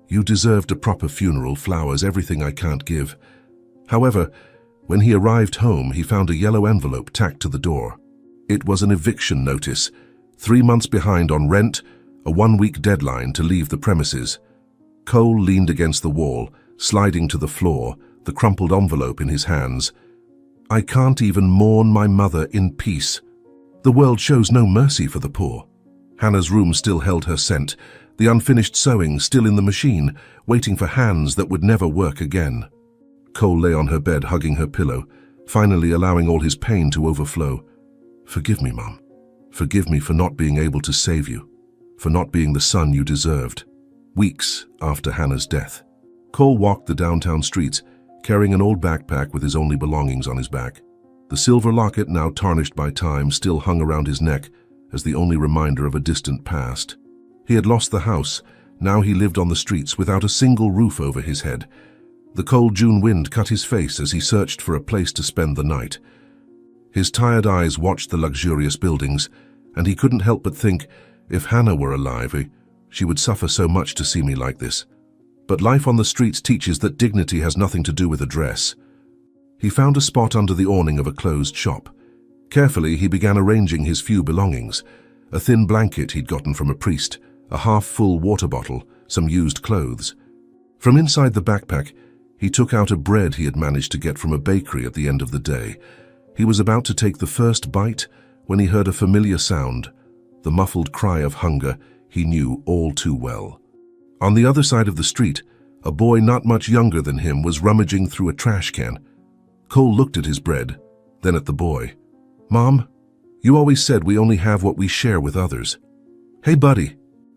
You deserved a proper funeral, flowers, everything I can't give." However, when he arrived home, he found a yellow envelope tacked to the door. It was an eviction notice, 3 months behind on rent, a 1-week deadline to leave the premises. Cole leaned against the wall, sliding to the floor, the crumpled envelope in his hands. "I can't even mourn my mother in peace." The world shows no mercy for the poor. Hannah's room still held her scent, the unfinished sewing still in the machine, waiting for hands that would never work again. Cole lay on her bed, hugging her pillow, finally allowing all his pain to overflow. "Forgive me, Mom. Forgive me for not being able to save you, for not being the son you deserved." Weeks after Hannah's death, Cole walked the downtown streets, carrying an old backpack with his only belongings on his back. The silver locket, now tarnished by time, still hung around his neck as the only reminder of a distant past. He had lost the house. Now he lived on the streets without a single roof over his head. The cold June wind cut his face as he searched for a place to spend the night. His tired eyes watched the luxurious buildings, and he couldn't help but think, if Hannah were alive, she would suffer so much to see me like this. But life on the streets teaches that dignity has nothing to do with a dress. He found a spot under the awning of a closed shop. Carefully, he began arranging his few belongings: a thin blanket he'd gotten from a priest, a half-full water bottle, some used clothes. From inside the backpack, he took out a bread he had managed to get from a bakery at the end of the day. He was about to take the first bite when he heard a familiar sound, the muffled cry of hunger he knew all too well. On the other side of the street, a boy not much younger than him was rummaging through a trash can. Cole looked at his bread, then at the boy. "Mom, you always said we only have what we share with others." "Hey, buddy,"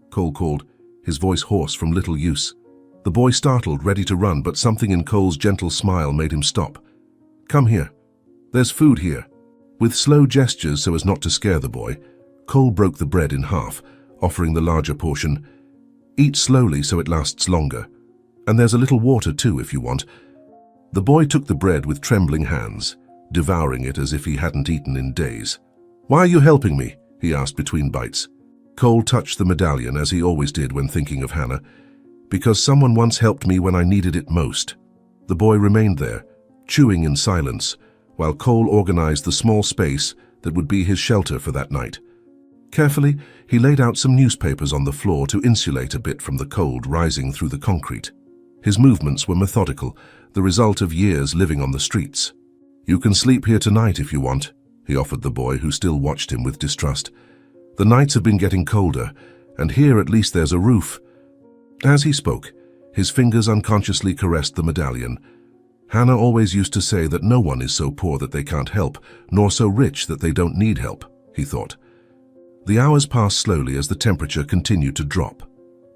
Cole called, his voice hoarse from little use. The boy startled, ready to run, but something in Cole's gentle smile made him stop. "Come here. There's food here." With slow gestures so as not to scare the boy, Cole broke the bread in half, offering the larger portion. "Eat slowly so it lasts longer. And there's a little water too if you want." The boy took the bread with trembling hands, devouring it as if he hadn't eaten in days. "Why are you helping me?" he asked between bites. Cole touched the medallion, as he always did when thinking of Hannah. "Because someone once helped me when I needed it most." The boy remained there, chewing in silence, while Cole organized the small space that would be his shelter for that night. Carefully, he laid out some newspapers on the floor to insulate a bit from the cold rising through the concrete. His movements were methodical, the result of years living on the streets. "You can sleep here tonight if you want," he offered the boy, who still watched him with distrust. "The nights have been getting colder, and here at least there's a roof." As he spoke, his fingers unconsciously caressed the medallion. Hannah always used to say that no one is so poor that they can't help, nor so rich that they don't need help, he thought. The hours passed slowly as the temperature continued to drop.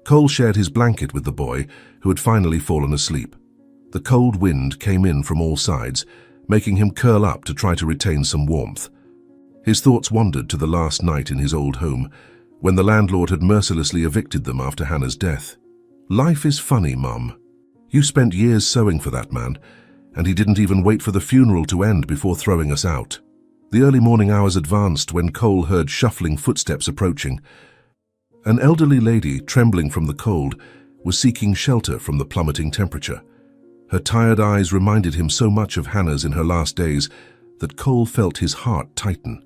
Cole shared his blanket with the boy, who had finally fallen asleep. The cold wind came in from all sides, making him curl up to try to retain some warmth. His thoughts wandered to the last night in his old home, when the landlord had mercilessly evicted them after Hannah's death. "Life is funny, Mum. You spent years sewing for that man, and he didn't even wait for the funeral to end before throwing us out." The early morning hours advanced when Cole heard shuffling footsteps approaching. An elderly lady, trembling from the cold, was seeking shelter from the plummeting temperature. Her tired eyes reminded him so much of Hannah's in her last days that Cole felt his heart tighten.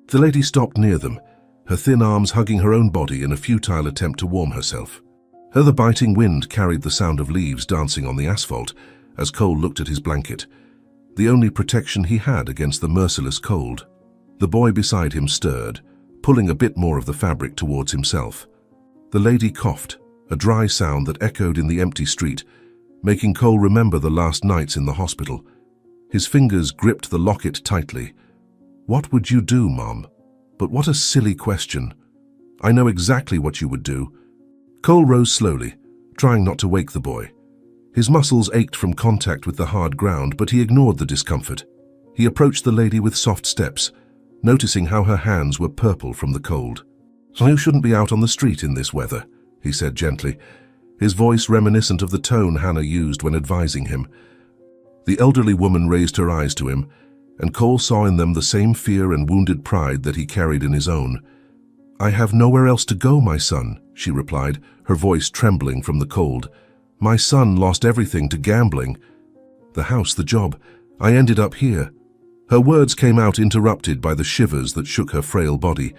The lady stopped near them, her thin arms hugging her own body in a futile attempt to warm herself. The biting wind carried the sound of leaves dancing on the asphalt as Cole looked at his blanket, the only protection he had against the merciless cold. The boy beside him stirred, pulling a bit more of the fabric towards himself. The lady coughed, a dry sound that echoed in the empty street, making Cole remember the last nights in the hospital. His fingers gripped the locket tightly. "What would you do, Mom?" "But what a silly question. I know exactly what you would do." Cole rose slowly, trying not to wake the boy. His muscles ached from contact with the hard ground, but he ignored the discomfort. He approached the lady with soft steps, noticing how her hands were purple from the cold. "So you shouldn't be out on the street in this weather," he said gently, his voice reminiscent of the tone Hannah used when advising him. The elderly woman raised her eyes to him, and Cole saw in them the same fear and wounded pride that he carried in his own. "I have nowhere else to go, my son," she replied, her voice trembling from the cold. "My son lost everything to gambling. The house, the job. I ended up here." Her words came out interrupted by the shivers that shook her frail body.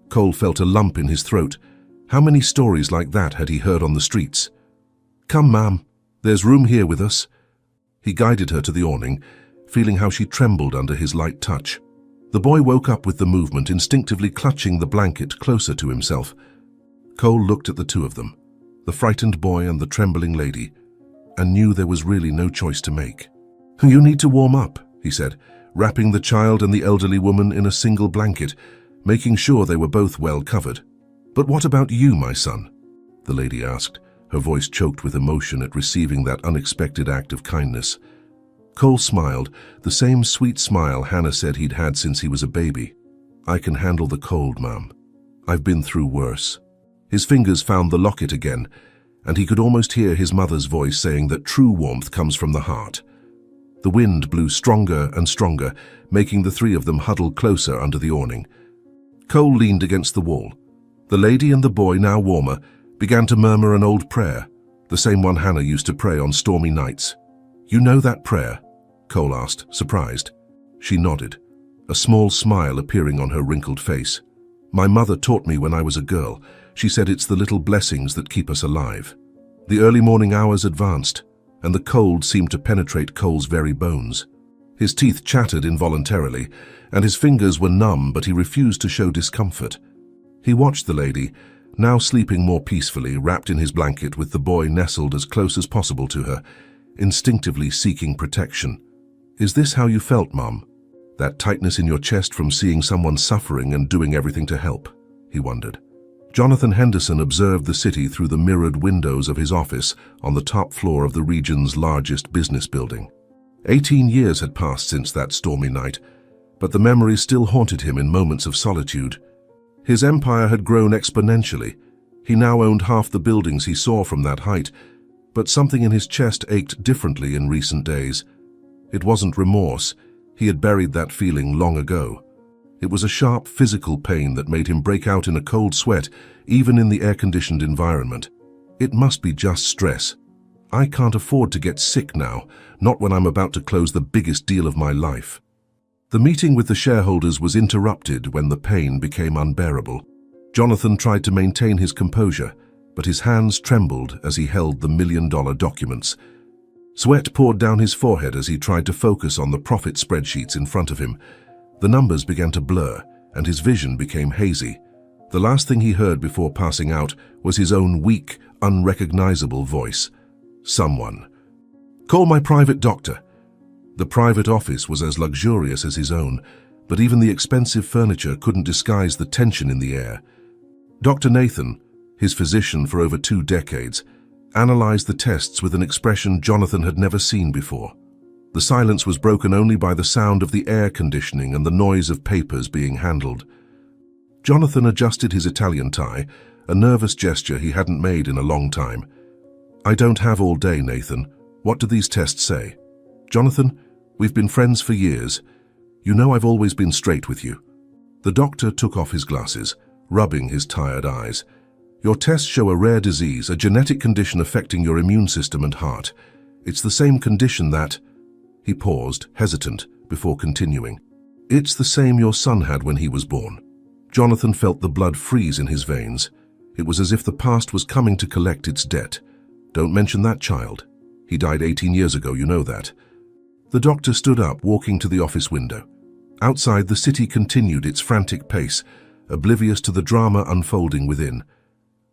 Cole felt a lump in his throat. How many stories like that had he heard on the streets? "Come, ma'am. There's room here with us." He guided her to the awning, feeling how she trembled under his light touch. The boy woke up with the movement, instinctively clutching the blanket closer to himself. Cole looked at the two of them, the frightened boy and the trembling lady, and knew there was really no choice to make. "You need to warm up," he said, wrapping the child and the elderly woman in a single blanket, making sure they were both well covered. "But what about you, my son?" the lady asked, her voice choked with emotion at receiving that unexpected act of kindness. Cole smiled, the same sweet smile Hannah said he'd had since he was a baby. "I can handle the cold, Ma'am. I've been through worse." His fingers found the locket again, and he could almost hear his mother's voice saying that true warmth comes from the heart. The wind blew stronger and stronger, making the three of them huddle closer under the awning. Cole leaned against the wall. The lady and the boy, now warmer, began to murmur an old prayer, the same one Hannah used to pray on stormy nights. "You know that prayer?" Cole asked, surprised. She nodded, a small smile appearing on her wrinkled face. "My mother taught me when I was a girl. She said it's the little blessings that keep us alive." The early morning hours advanced, and the cold seemed to penetrate Cole's very bones. His teeth chattered involuntarily, and his fingers were numb, but he refused to show discomfort. He watched the lady, now sleeping more peacefully, wrapped in his blanket with the boy nestled as close as possible to her, instinctively seeking protection. "Is this how you felt, Mum? That tightness in your chest from seeing someone suffering and doing everything to help?" he wondered. Jonathan Henderson observed the city through the mirrored windows of his office on the top floor of the region's largest business building. 18 years had passed since that stormy night, but the memory still haunted him in moments of solitude. His empire had grown exponentially. He now owned half the buildings he saw from that height, but something in his chest ached differently in recent days. It wasn't remorse. He had buried that feeling long ago. It was a sharp physical pain that made him break out in a cold sweat, even in the air-conditioned environment. It must be just stress. I can't afford to get sick now, not when I'm about to close the biggest deal of my life. The meeting with the shareholders was interrupted when the pain became unbearable. Jonathan tried to maintain his composure, but his hands trembled as he held the million-dollar documents. Sweat poured down his forehead as he tried to focus on the profit spreadsheets in front of him. The numbers began to blur, and his vision became hazy. The last thing he heard before passing out was his own weak, unrecognizable voice. "Someone. Call my private doctor." The private office was as luxurious as his own, but even the expensive furniture couldn't disguise the tension in the air. Dr. Nathan, his physician for over 2 decades, analyzed the tests with an expression Jonathan had never seen before. The silence was broken only by the sound of the air conditioning and the noise of papers being handled. Jonathan adjusted his Italian tie, a nervous gesture he hadn't made in a long time. "I don't have all day, Nathan. What do these tests say?" "Jonathan, we've been friends for years. You know I've always been straight with you." The doctor took off his glasses, rubbing his tired eyes. "Your tests show a rare disease, a genetic condition affecting your immune system and heart. It's the same condition that—" He paused, hesitant, before continuing. "It's the same your son had when he was born." Jonathan felt the blood freeze in his veins. It was as if the past was coming to collect its debt. "Don't mention that child. He died 18 years ago, you know that." The doctor stood up, walking to the office window. Outside, the city continued its frantic pace, oblivious to the drama unfolding within.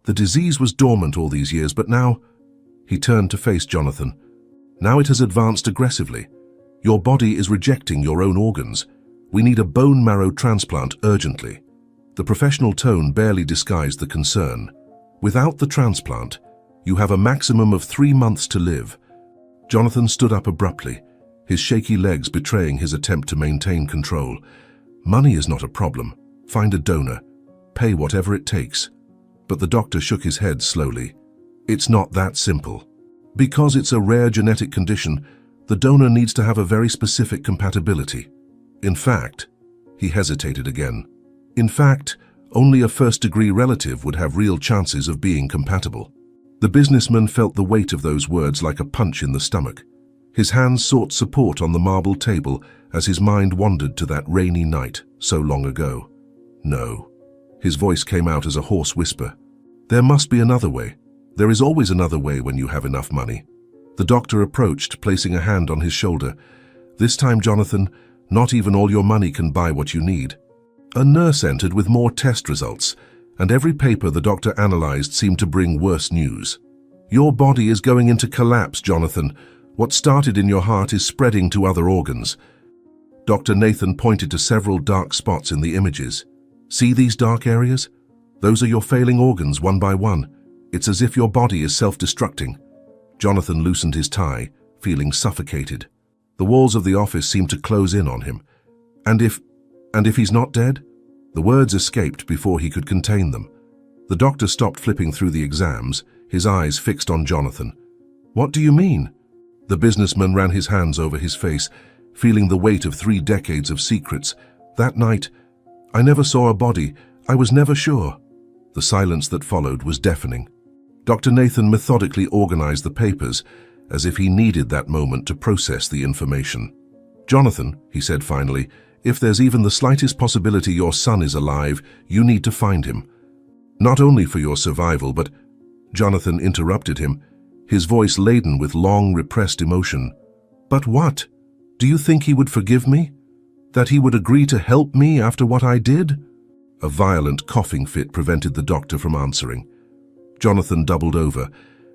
The disease was dormant all these years, but now... He turned to face Jonathan. Now it has advanced aggressively. Your body is rejecting your own organs. We need a bone marrow transplant urgently. The professional tone barely disguised the concern. Without the transplant, you have a maximum of 3 months to live. Jonathan stood up abruptly, his shaky legs betraying his attempt to maintain control. Money is not a problem. Find a donor. Pay whatever it takes. But the doctor shook his head slowly. It's not that simple. Because it's a rare genetic condition, the donor needs to have a very specific compatibility. In fact, he hesitated again. In fact, only a first-degree relative would have real chances of being compatible. The businessman felt the weight of those words like a punch in the stomach. His hands sought support on the marble table as his mind wandered to that rainy night so long ago. No. His voice came out as a hoarse whisper. There must be another way. There is always another way when you have enough money. The doctor approached, placing a hand on his shoulder. This time, Jonathan, not even all your money can buy what you need. A nurse entered with more test results, and every paper the doctor analyzed seemed to bring worse news. Your body is going into collapse, Jonathan. What started in your heart is spreading to other organs. Dr. Nathan pointed to several dark spots in the images. See these dark areas? Those are your failing organs one by one. It's as if your body is self-destructing. Jonathan loosened his tie, feeling suffocated. The walls of the office seemed to close in on him. And if he's not dead? The words escaped before he could contain them. The doctor stopped flipping through the exams, his eyes fixed on Jonathan. What do you mean? The businessman ran his hands over his face, feeling the weight of 3 decades of secrets. That night, I never saw a body. I was never sure. The silence that followed was deafening. Dr. Nathan methodically organized the papers, as if he needed that moment to process the information. Jonathan, he said finally, if there's even the slightest possibility your son is alive, you need to find him. Not only for your survival, but... Jonathan interrupted him, his voice laden with long repressed emotion. But what? Do you think he would forgive me? That he would agree to help me after what I did? A violent coughing fit prevented the doctor from answering. Jonathan doubled over,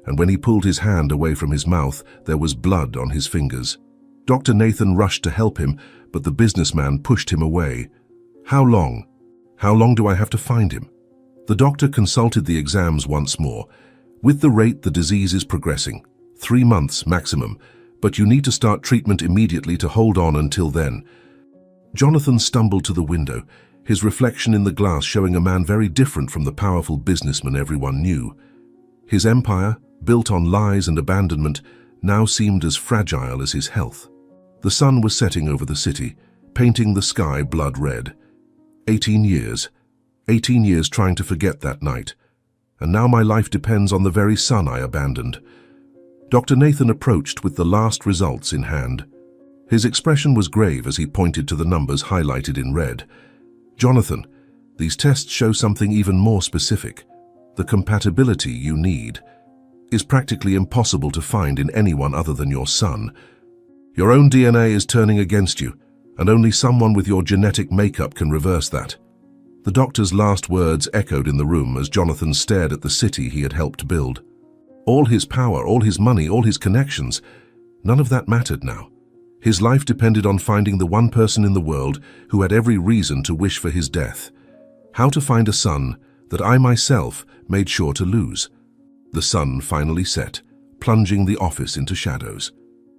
and when he pulled his hand away from his mouth, there was blood on his fingers. Dr. Nathan rushed to help him, but the businessman pushed him away. How long? How long do I have to find him? The doctor consulted the exams once more. With the rate the disease is progressing, 3 months maximum, but you need to start treatment immediately to hold on until then. Jonathan stumbled to the window, his reflection in the glass showing a man very different from the powerful businessman everyone knew. His empire, built on lies and abandonment, now seemed as fragile as his health. The sun was setting over the city, painting the sky blood red. 18 years. 18 years trying to forget that night. And now my life depends on the very son I abandoned. Dr. Nathan approached with the last results in hand. His expression was grave as he pointed to the numbers highlighted in red. Jonathan, these tests show something even more specific. The compatibility you need is practically impossible to find in anyone other than your son. Your own DNA is turning against you, and only someone with your genetic makeup can reverse that. The doctor's last words echoed in the room as Jonathan stared at the city he had helped build. All his power, all his money, all his connections, none of that mattered now. His life depended on finding the one person in the world who had every reason to wish for his death. How to find a son that I myself made sure to lose. The sun finally set, plunging the office into shadows.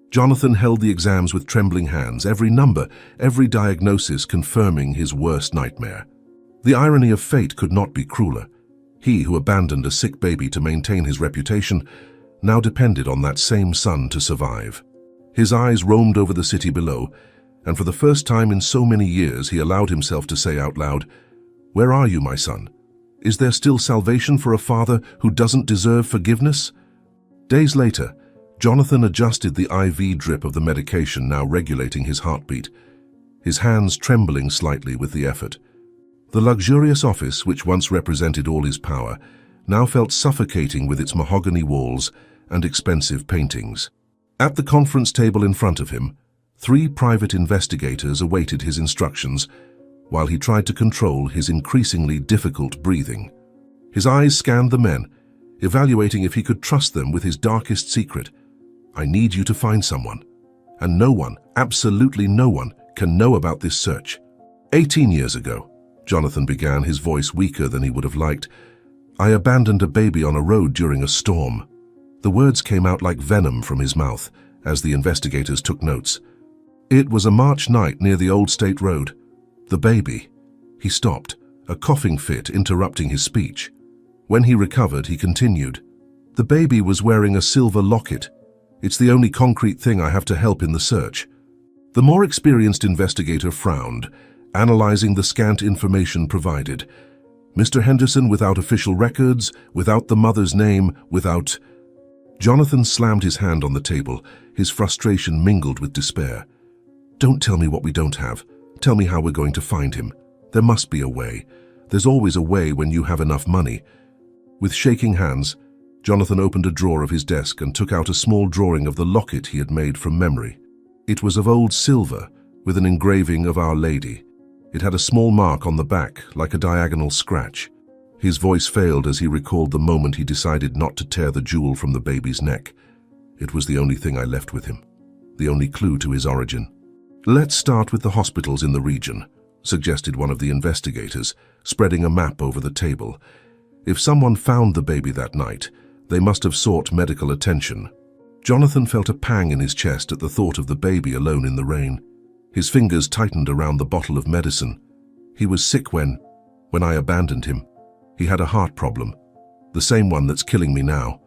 Jonathan held the exams with trembling hands, every number, every diagnosis confirming his worst nightmare. The irony of fate could not be crueler. He who abandoned a sick baby to maintain his reputation now depended on that same son to survive. His eyes roamed over the city below, and for the first time in so many years he allowed himself to say out loud, "Where are you, my son? Is there still salvation for a father who doesn't deserve forgiveness?" Days later, Jonathan adjusted the IV drip of the medication now regulating his heartbeat, his hands trembling slightly with the effort. The luxurious office, which once represented all his power, now felt suffocating with its mahogany walls and expensive paintings. At the conference table in front of him, 3 private investigators awaited his instructions. while he tried to control his increasingly difficult breathing. His eyes scanned the men, evaluating if he could trust them with his darkest secret. "I need you to find someone. And no one, absolutely no one, can know about this search." 18 years ago, Jonathan began, his voice weaker than he would have liked, "I abandoned a baby on a road during a storm." The words came out like venom from his mouth as the investigators took notes. "It was a March night near the Old State Road. The baby—" He stopped, a coughing fit interrupting his speech. When he recovered, he continued, "The baby was wearing a silver locket. It's the only concrete thing I have to help in the search." The more experienced investigator frowned, analyzing the scant information provided. "Mr. Henderson, without official records, without the mother's name, without—" Jonathan slammed his hand on the table, his frustration mingled with despair. "Don't tell me what we don't have. Tell me how we're going to find him. There must be a way. There's always a way when you have enough money." With shaking hands, Jonathan opened a drawer of his desk and took out a small drawing of the locket he had made from memory. It was of old silver, with an engraving of Our Lady. It had a small mark on the back, like a diagonal scratch. His voice failed as he recalled the moment he decided not to tear the jewel from the baby's neck. "It was the only thing I left with him, the only clue to his origin." "Let's start with the hospitals in the region," suggested one of the investigators, spreading a map over the table. "If someone found the baby that night, they must have sought medical attention." Jonathan felt a pang in his chest at the thought of the baby alone in the rain. His fingers tightened around the bottle of medicine. "He was sick when I abandoned him. He had a heart problem, the same one that's killing me now."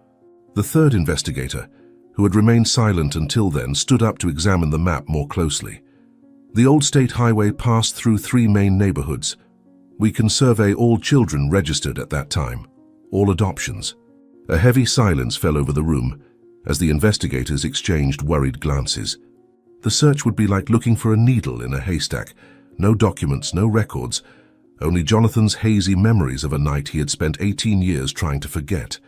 The third investigator, who had remained silent until then, stood up to examine the map more closely. "The Old State Highway passed through 3 main neighborhoods. We can survey all children registered at that time, all adoptions." A heavy silence fell over the room as the investigators exchanged worried glances. The search would be like looking for a needle in a haystack. No documents, no records, only Jonathan's hazy memories of a night he had spent 18 years trying to forget.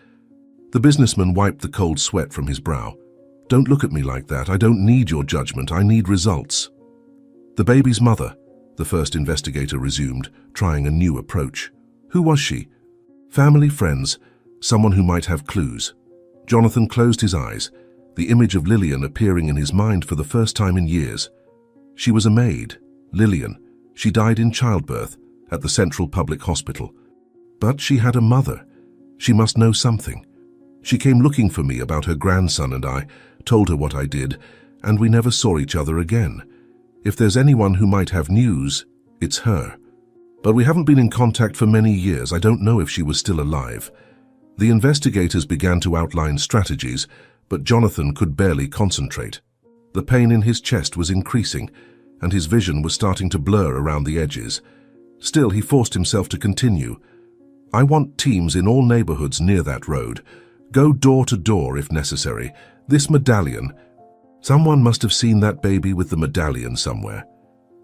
The businessman wiped the cold sweat from his brow. "Don't look at me like that. I don't need your judgment. I need results." "The baby's mother," the first investigator resumed, trying a new approach. "Who was she?" "Family, friends, someone who might have clues." Jonathan closed his eyes, the image of Lillian appearing in his mind for the first time in years. She was a maid, Lillian. She died in childbirth at the Central Public Hospital. But she had a mother. She must know something. She came looking for me about her grandson, and I told her what I did, and we never saw each other again. If there's anyone who might have news, it's her. But we haven't been in contact for many years. I don't know if she was still alive." The investigators began to outline strategies, but Jonathan could barely concentrate. The pain in his chest was increasing, and his vision was starting to blur around the edges. Still, he forced himself to continue. "I want teams in all neighborhoods near that road. Go door to door if necessary. This medallion—" Someone must have seen that baby with the medallion somewhere.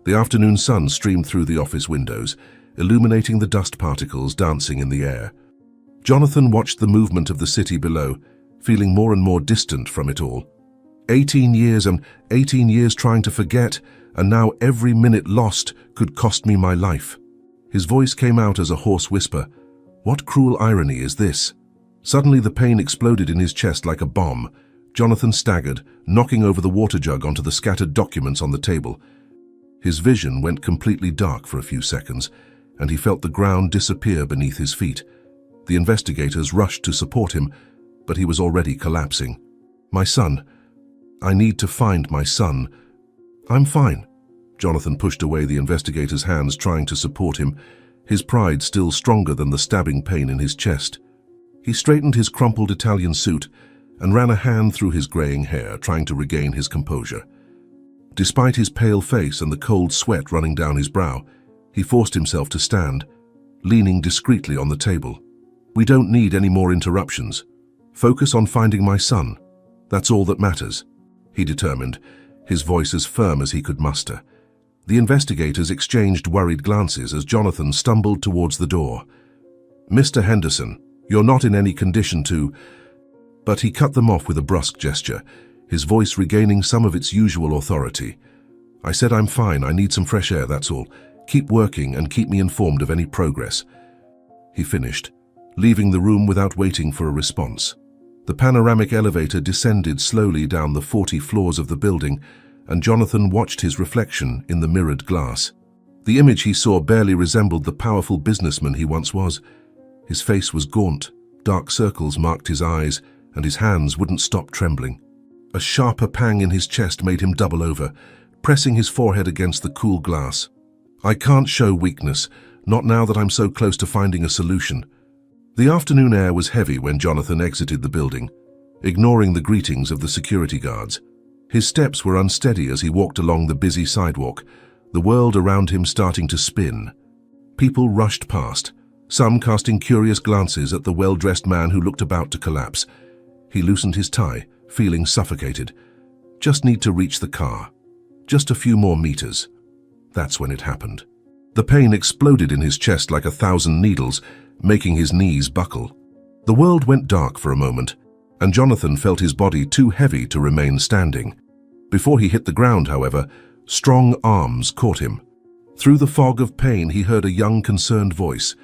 The afternoon sun streamed through the office windows, illuminating the dust particles dancing in the air. Jonathan watched the movement of the city below, feeling more and more distant from it all. 18 years and 18 years trying to forget, and now every minute lost could cost me my life. His voice came out as a hoarse whisper. What cruel irony is this? Suddenly the pain exploded in his chest like a bomb. Jonathan staggered, knocking over the water jug onto the scattered documents on the table. His vision went completely dark for a few seconds, and he felt the ground disappear beneath his feet. The investigators rushed to support him, but he was already collapsing. My son. I need to find my son. I'm fine. Jonathan pushed away the investigator's hands, trying to support him, his pride still stronger than the stabbing pain in his chest. He straightened his crumpled Italian suit and ran a hand through his graying hair, trying to regain his composure. Despite his pale face and the cold sweat running down his brow, he forced himself to stand, leaning discreetly on the table. We don't need any more interruptions. Focus on finding my son. That's all that matters, he determined, his voice as firm as he could muster. The investigators exchanged worried glances as Jonathan stumbled towards the door. Mr. Henderson, you're not in any condition to... But he cut them off with a brusque gesture, his voice regaining some of its usual authority. I said I'm fine, I need some fresh air, that's all. Keep working and keep me informed of any progress." He finished, leaving the room without waiting for a response. The panoramic elevator descended slowly down the 40 floors of the building, and Jonathan watched his reflection in the mirrored glass. The image he saw barely resembled the powerful businessman he once was. His face was gaunt, dark circles marked his eyes, and his hands wouldn't stop trembling. A sharper pang in his chest made him double over, pressing his forehead against the cool glass. "I can't show weakness, not now that I'm so close to finding a solution." The afternoon air was heavy when Jonathan exited the building, ignoring the greetings of the security guards. His steps were unsteady as he walked along the busy sidewalk, the world around him starting to spin. People rushed past, some casting curious glances at the well-dressed man who looked about to collapse. He loosened his tie, feeling suffocated. Just need to reach the car. Just a few more meters. That's when it happened. The pain exploded in his chest like 1,000 needles, making his knees buckle. The world went dark for a moment, and Jonathan felt his body too heavy to remain standing. Before he hit the ground, however, strong arms caught him. Through the fog of pain, he heard a young, concerned voice.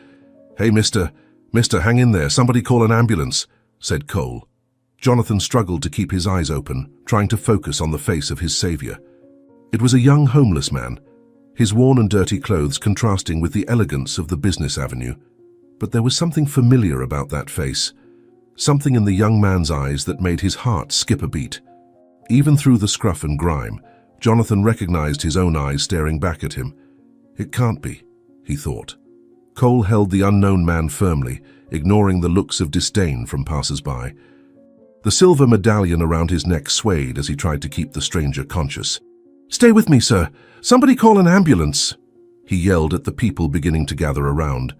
"Hey, mister, hang in there. Somebody call an ambulance," said Cole. Jonathan struggled to keep his eyes open, trying to focus on the face of his savior. It was a young homeless man, his worn and dirty clothes contrasting with the elegance of the business avenue. But there was something familiar about that face, something in the young man's eyes that made his heart skip a beat. Even through the scruff and grime, Jonathan recognized his own eyes staring back at him. It can't be, he thought. Cole held the unknown man firmly, ignoring the looks of disdain from passers-by. The silver medallion around his neck swayed as he tried to keep the stranger conscious. "Stay with me, sir. Somebody call an ambulance," he yelled at the people beginning to gather around.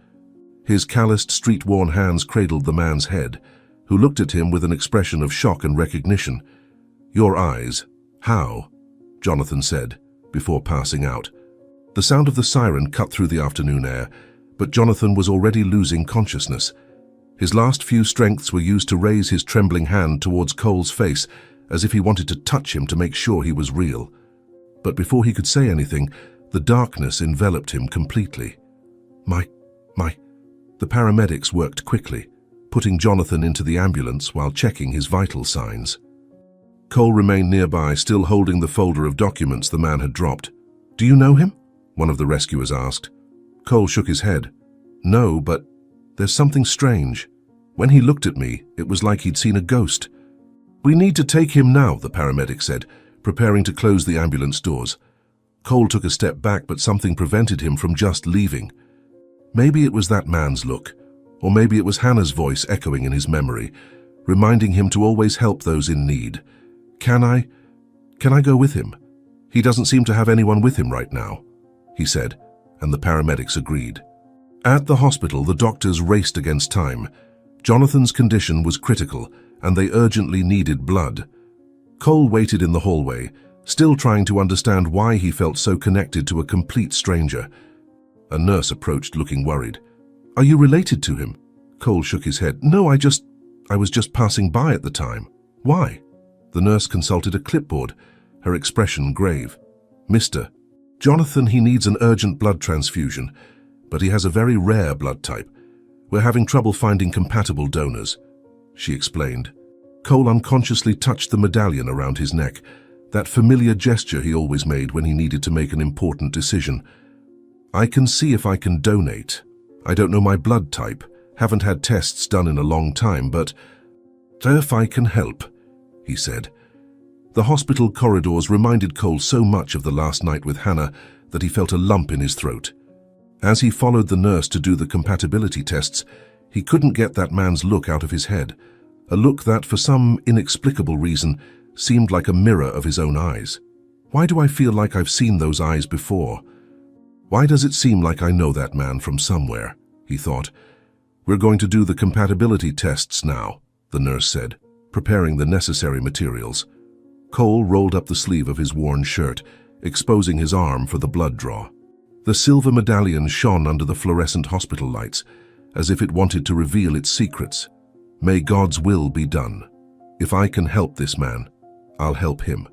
His calloused, street-worn hands cradled the man's head, who looked at him with an expression of shock and recognition. "Your eyes. How?" Jonathan said, before passing out. The sound of the siren cut through the afternoon air, but Jonathan was already losing consciousness. His last few strengths were used to raise his trembling hand towards Cole's face, as if he wanted to touch him to make sure he was real. But before he could say anything, the darkness enveloped him completely. My... The paramedics worked quickly, putting Jonathan into the ambulance while checking his vital signs. Cole remained nearby, still holding the folder of documents the man had dropped. "Do you know him?" one of the rescuers asked. Cole shook his head. "No, but there's something strange. When he looked at me, it was like he'd seen a ghost." "We need to take him now," the paramedic said, preparing to close the ambulance doors. Cole took a step back, but something prevented him from just leaving. Maybe it was that man's look, or maybe it was Hannah's voice echoing in his memory, reminding him to always help those in need. Can I go with him? He doesn't seem to have anyone with him right now," he said, and the paramedics agreed. At the hospital, the doctors raced against time. Jonathan's condition was critical, and they urgently needed blood. Cole waited in the hallway, still trying to understand why he felt so connected to a complete stranger. A nurse approached, looking worried. "Are you related to him?" Cole shook his head. "No, I was just passing by at the time." "Why?" The nurse consulted a clipboard, her expression grave. "Mister, Jonathan, he needs an urgent blood transfusion, but he has a very rare blood type. We're having trouble finding compatible donors," she explained. Cole unconsciously touched the medallion around his neck, that familiar gesture he always made when he needed to make an important decision. "I can see if I can donate. I don't know my blood type, haven't had tests done in a long time, but if I can help," he said. The hospital corridors reminded Cole so much of the last night with Hannah that he felt a lump in his throat. As he followed the nurse to do the compatibility tests, he couldn't get that man's look out of his head, a look that, for some inexplicable reason, seemed like a mirror of his own eyes. "Why do I feel like I've seen those eyes before? Why does it seem like I know that man from somewhere?" he thought. "We're going to do the compatibility tests now," the nurse said, preparing the necessary materials. Cole rolled up the sleeve of his worn shirt, exposing his arm for the blood draw. The silver medallion shone under the fluorescent hospital lights, as if it wanted to reveal its secrets. "May God's will be done. If I can help this man, I'll help him.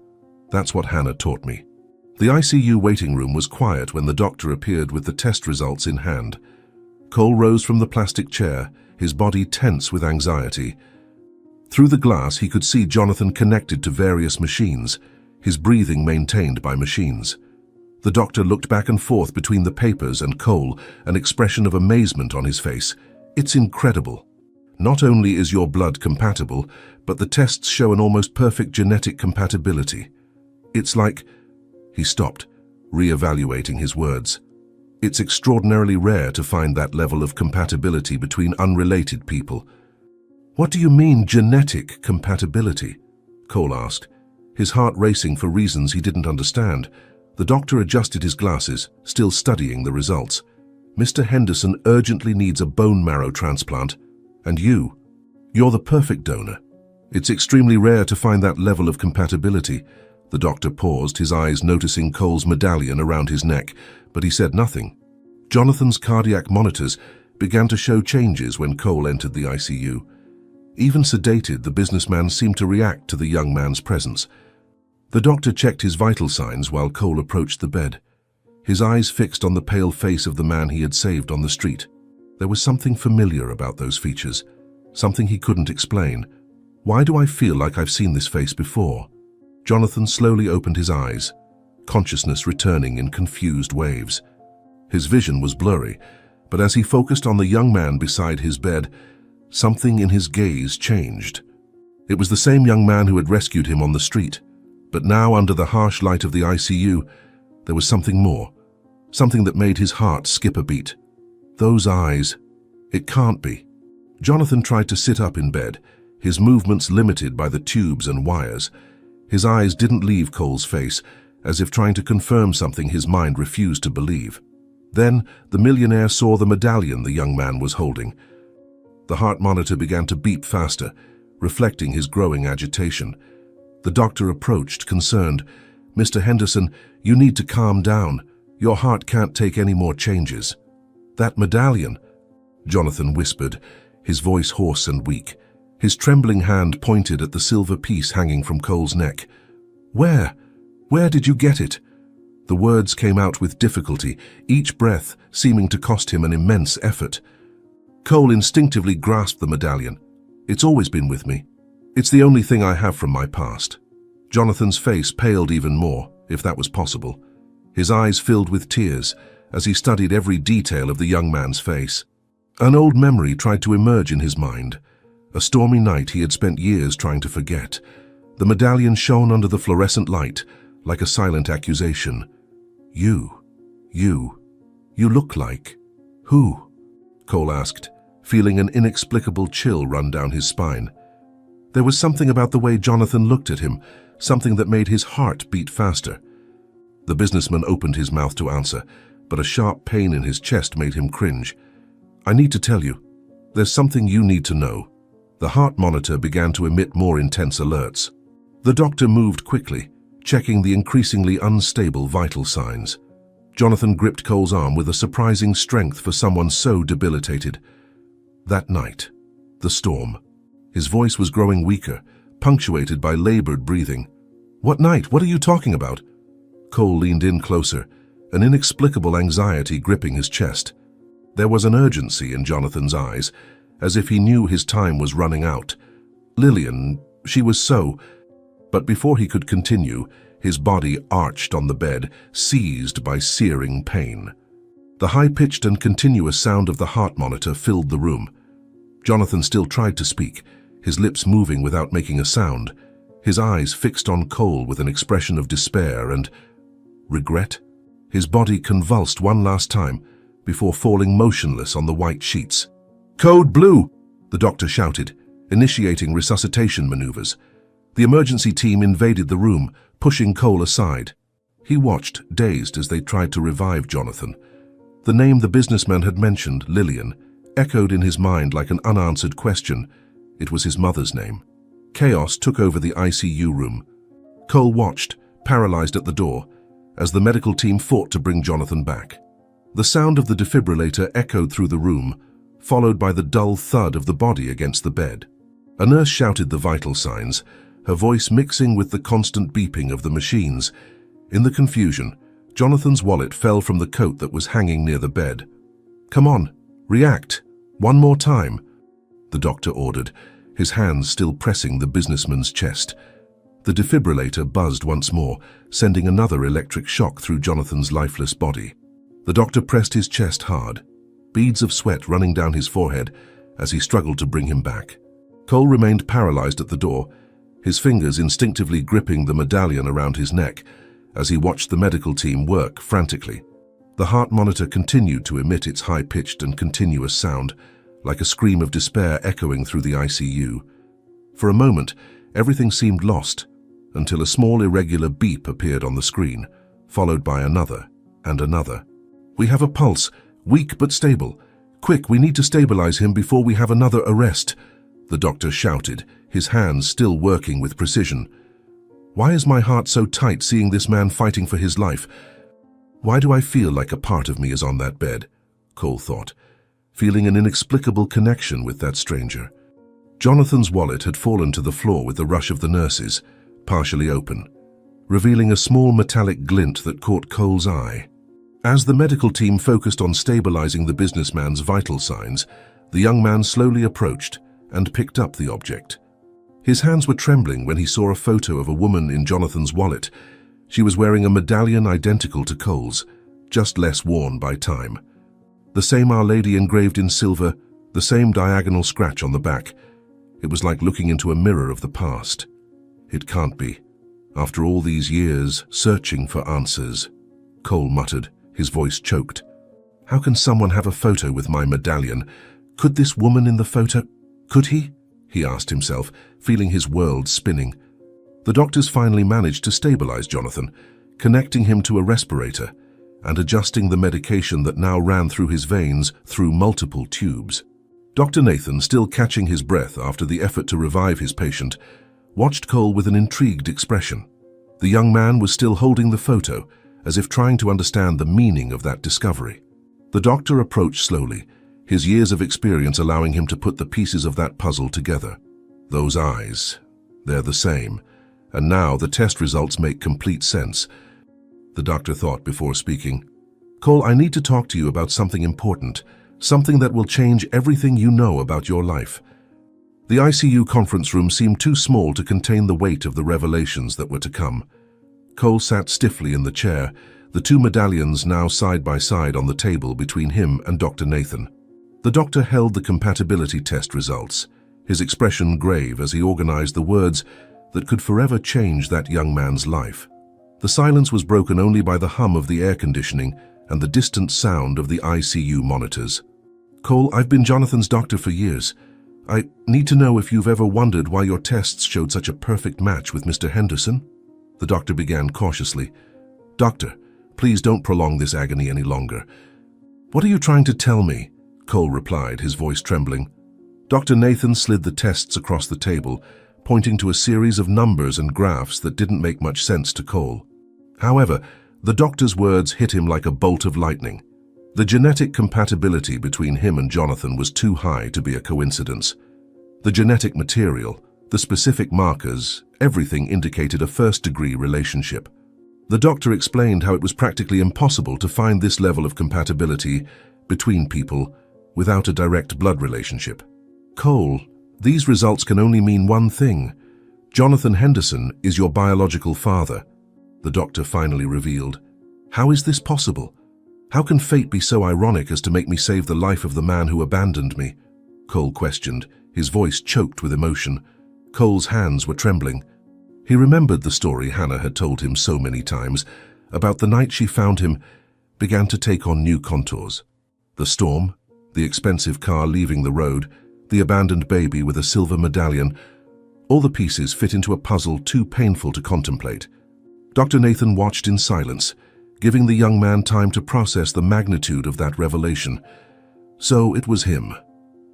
That's what Hannah taught me." The ICU waiting room was quiet when the doctor appeared with the test results in hand. Cole rose from the plastic chair, his body tense with anxiety. Through the glass, he could see Jonathan connected to various machines, his breathing maintained by machines. The doctor looked back and forth between the papers and Cole, an expression of amazement on his face. "It's incredible. Not only is your blood compatible, but the tests show an almost perfect genetic compatibility. It's like..." He stopped, re-evaluating his words. "It's extraordinarily rare to find that level of compatibility between unrelated people." "What do you mean, genetic compatibility?" Cole asked, his heart racing for reasons he didn't understand. The doctor adjusted his glasses, still studying the results. "Mr. Henderson urgently needs a bone marrow transplant. And you're the perfect donor. It's extremely rare to find that level of compatibility." The doctor paused, his eyes noticing Cole's medallion around his neck, but he said nothing. Jonathan's cardiac monitors began to show changes when Cole entered the ICU. Even sedated, the businessman seemed to react to the young man's presence. The doctor checked his vital signs while Cole approached the bed, his eyes fixed on the pale face of the man he had saved on the street. There was something familiar about those features, something he couldn't explain. "Why do I feel like I've seen this face before?" Jonathan slowly opened his eyes, consciousness returning in confused waves. His vision was blurry, but as he focused on the young man beside his bed, something in his gaze changed. It was the same young man who had rescued him on the street, but now under the harsh light of the ICU, there was something more, something that made his heart skip a beat. Those eyes. It can't be. Jonathan tried to sit up in bed, his movements limited by the tubes and wires. His eyes didn't leave Cole's face, as if trying to confirm something his mind refused to believe. Then the millionaire saw the medallion the young man was holding. The heart monitor began to beep faster, reflecting his growing agitation. The doctor approached, concerned. "Mr. Henderson, you need to calm down. Your heart can't take any more changes." "That medallion," Jonathan whispered, his voice hoarse and weak. His trembling hand pointed at the silver piece hanging from Cole's neck. Where did you get it?" The words came out with difficulty, each breath seeming to cost him an immense effort. Cole instinctively grasped the medallion. "It's always been with me. It's the only thing I have from my past." Jonathan's face paled even more, if that was possible. His eyes filled with tears as he studied every detail of the young man's face. An old memory tried to emerge in his mind, a stormy night he had spent years trying to forget. The medallion shone under the fluorescent light, like a silent accusation. You look like..." "Who?" Cole asked, feeling an inexplicable chill run down his spine. There was something about the way Jonathan looked at him, something that made his heart beat faster. The businessman opened his mouth to answer, but a sharp pain in his chest made him cringe. "I need to tell you. There's something you need to know." The heart monitor began to emit more intense alerts. The doctor moved quickly, checking the increasingly unstable vital signs. Jonathan gripped Cole's arm with a surprising strength for someone so debilitated. That night, the storm. His voice was growing weaker, punctuated by labored breathing. "What night? What are you talking about?" Cole leaned in closer, an inexplicable anxiety gripping his chest. There was an urgency in Jonathan's eyes, as if he knew his time was running out. Lillian, she was so... But before he could continue, his body arched on the bed, seized by searing pain. The high-pitched and continuous sound of the heart monitor filled the room. Jonathan still tried to speak, his lips moving without making a sound, his eyes fixed on Cole with an expression of despair and regret. His body convulsed one last time before falling motionless on the white sheets. "Code Blue!" the doctor shouted, initiating resuscitation maneuvers. The emergency team invaded the room, pushing Cole aside. He watched, dazed, as they tried to revive Jonathan. The name the businessman had mentioned, Lillian, echoed in his mind like an unanswered question. It was his mother's name. Chaos took over the ICU room. Cole watched, paralyzed at the door, as the medical team fought to bring Jonathan back. The sound of the defibrillator echoed through the room, followed by the dull thud of the body against the bed. A nurse shouted the vital signs, her voice mixing with the constant beeping of the machines. In the confusion, Jonathan's wallet fell from the coat that was hanging near the bed. "Come on, react. One more time," the doctor ordered, his hands still pressing the businessman's chest. The defibrillator buzzed once more, sending another electric shock through Jonathan's lifeless body. The doctor pressed his chest hard, beads of sweat running down his forehead as he struggled to bring him back. Cole remained paralyzed at the door, his fingers instinctively gripping the medallion around his neck as he watched the medical team work frantically. The heart monitor continued to emit its high-pitched and continuous sound, like a scream of despair echoing through the ICU. For a moment, everything seemed lost, until a small irregular beep appeared on the screen, followed by another and another. "We have a pulse, weak but stable. Quick, we need to stabilize him before we have another arrest," the doctor shouted, his hands still working with precision. "Why is my heart so tight seeing this man fighting for his life? Why do I feel like a part of me is on that bed?" Cole thought, feeling an inexplicable connection with that stranger. Jonathan's wallet had fallen to the floor with the rush of the nurses, partially open, revealing a small metallic glint that caught Cole's eye. As the medical team focused on stabilizing the businessman's vital signs, the young man slowly approached and picked up the object. His hands were trembling when he saw a photo of a woman in Jonathan's wallet. She was wearing a medallion identical to Cole's, just less worn by time. The same Our Lady engraved in silver, the same diagonal scratch on the back. It was like looking into a mirror of the past. "It can't be. After all these years, searching for answers," Cole muttered, his voice choked. "How can someone have a photo with my medallion? Could this woman in the photo? Could he?" he asked himself, feeling his world spinning. The doctors finally managed to stabilize Jonathan, connecting him to a respirator and adjusting the medication that now ran through his veins through multiple tubes. Dr. Nathan, still catching his breath after the effort to revive his patient, watched Cole with an intrigued expression. The young man was still holding the photo, as if trying to understand the meaning of that discovery. The doctor approached slowly, his years of experience allowing him to put the pieces of that puzzle together. Those eyes, they're the same, and now the test results make complete sense, the doctor thought before speaking. "Cole, I need to talk to you about something important, something that will change everything you know about your life." The ICU conference room seemed too small to contain the weight of the revelations that were to come. Cole sat stiffly in the chair, the two medallions now side by side on the table between him and Dr. Nathan. The doctor held the compatibility test results, his expression grave as he organized the words that could forever change that young man's life. The silence was broken only by the hum of the air conditioning and the distant sound of the ICU monitors. "Cole, I've been Jonathan's doctor for years. I need to know if you've ever wondered why your tests showed such a perfect match with Mr. Henderson?" The doctor began cautiously. "Doctor, please don't prolong this agony any longer." "What are you trying to tell me?" Cole replied, his voice trembling. Dr. Nathan slid the tests across the table, pointing to a series of numbers and graphs that didn't make much sense to Cole. However, the doctor's words hit him like a bolt of lightning. The genetic compatibility between him and Jonathan was too high to be a coincidence. The genetic material, the specific markers, everything indicated a first-degree relationship. The doctor explained how it was practically impossible to find this level of compatibility between people without a direct blood relationship. "Cole, these results can only mean one thing. Jonathan Henderson is your biological father," the doctor finally revealed. "How is this possible? How can fate be so ironic as to make me save the life of the man who abandoned me?" Cole questioned, his voice choked with emotion. Cole's hands were trembling. He remembered the story Hannah had told him so many times about the night she found him began to take on new contours. The storm, the expensive car leaving the road, the abandoned baby with a silver medallion, all the pieces fit into a puzzle too painful to contemplate. Dr. Nathan watched in silence, giving the young man time to process the magnitude of that revelation. "So it was him.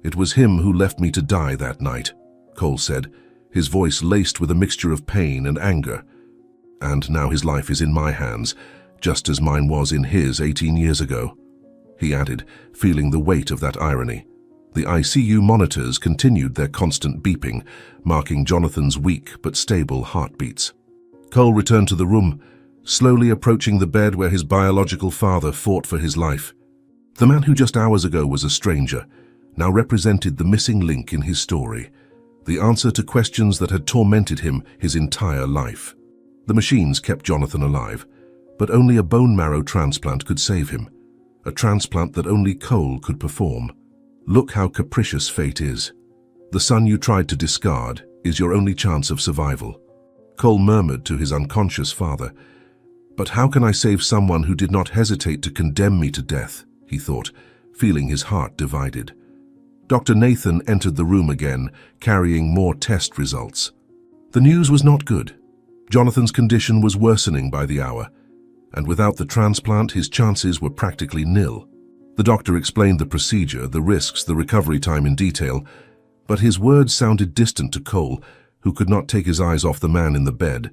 It was him who left me to die that night," Cole said, his voice laced with a mixture of pain and anger. "And now his life is in my hands, just as mine was in his 18 years ago," he added, feeling the weight of that irony. The ICU monitors continued their constant beeping, marking Jonathan's weak but stable heartbeats. Cole returned to the room, slowly approaching the bed where his biological father fought for his life. The man who just hours ago was a stranger now represented the missing link in his story, the answer to questions that had tormented him his entire life. The machines kept Jonathan alive, but only a bone marrow transplant could save him, a transplant that only Cole could perform. Look how capricious fate is. The son you tried to discard is your only chance of survival. Cole murmured to his unconscious father. But how can I save someone who did not hesitate to condemn me to death, he thought, feeling his heart divided. Dr. Nathan entered the room again, carrying more test results. The news was not good. Jonathan's condition was worsening by the hour, and without the transplant, his chances were practically nil. The doctor explained the procedure, the risks, the recovery time in detail, but his words sounded distant to Cole, who could not take his eyes off the man in the bed.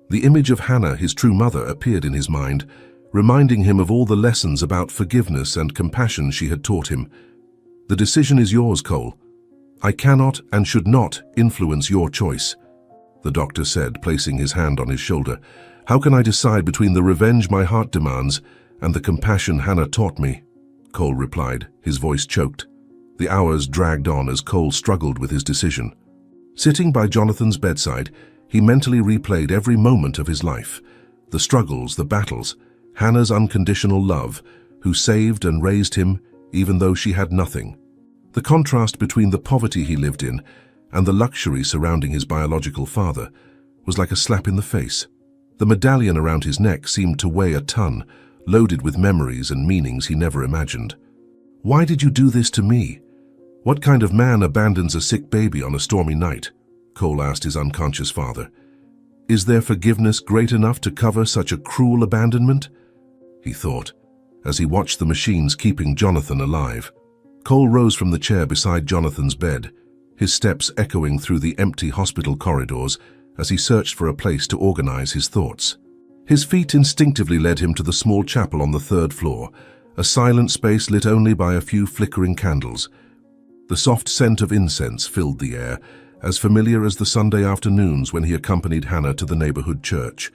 The image of Hannah, his true mother, appeared in his mind, reminding him of all the lessons about forgiveness and compassion she had taught him. The decision is yours, Cole. I cannot and should not influence your choice, the doctor said, placing his hand on his shoulder. How can I decide between the revenge my heart demands and the compassion Hannah taught me? Cole replied, his voice choked. The hours dragged on as Cole struggled with his decision. Sitting by Jonathan's bedside, he mentally replayed every moment of his life, the struggles, the battles, Hannah's unconditional love, who saved and raised him even though she had nothing. The contrast between the poverty he lived in and the luxury surrounding his biological father was like a slap in the face. The medallion around his neck seemed to weigh a ton, loaded with memories and meanings he never imagined. Why did you do this to me? What kind of man abandons a sick baby on a stormy night? Cole asked his unconscious father. Is there forgiveness great enough to cover such a cruel abandonment? He thought, as he watched the machines keeping Jonathan alive. Cole rose from the chair beside Jonathan's bed, his steps echoing through the empty hospital corridors as he searched for a place to organize his thoughts. His feet instinctively led him to the small chapel on the third floor, a silent space lit only by a few flickering candles. The soft scent of incense filled the air, as familiar as the Sunday afternoons when he accompanied Hannah to the neighborhood church.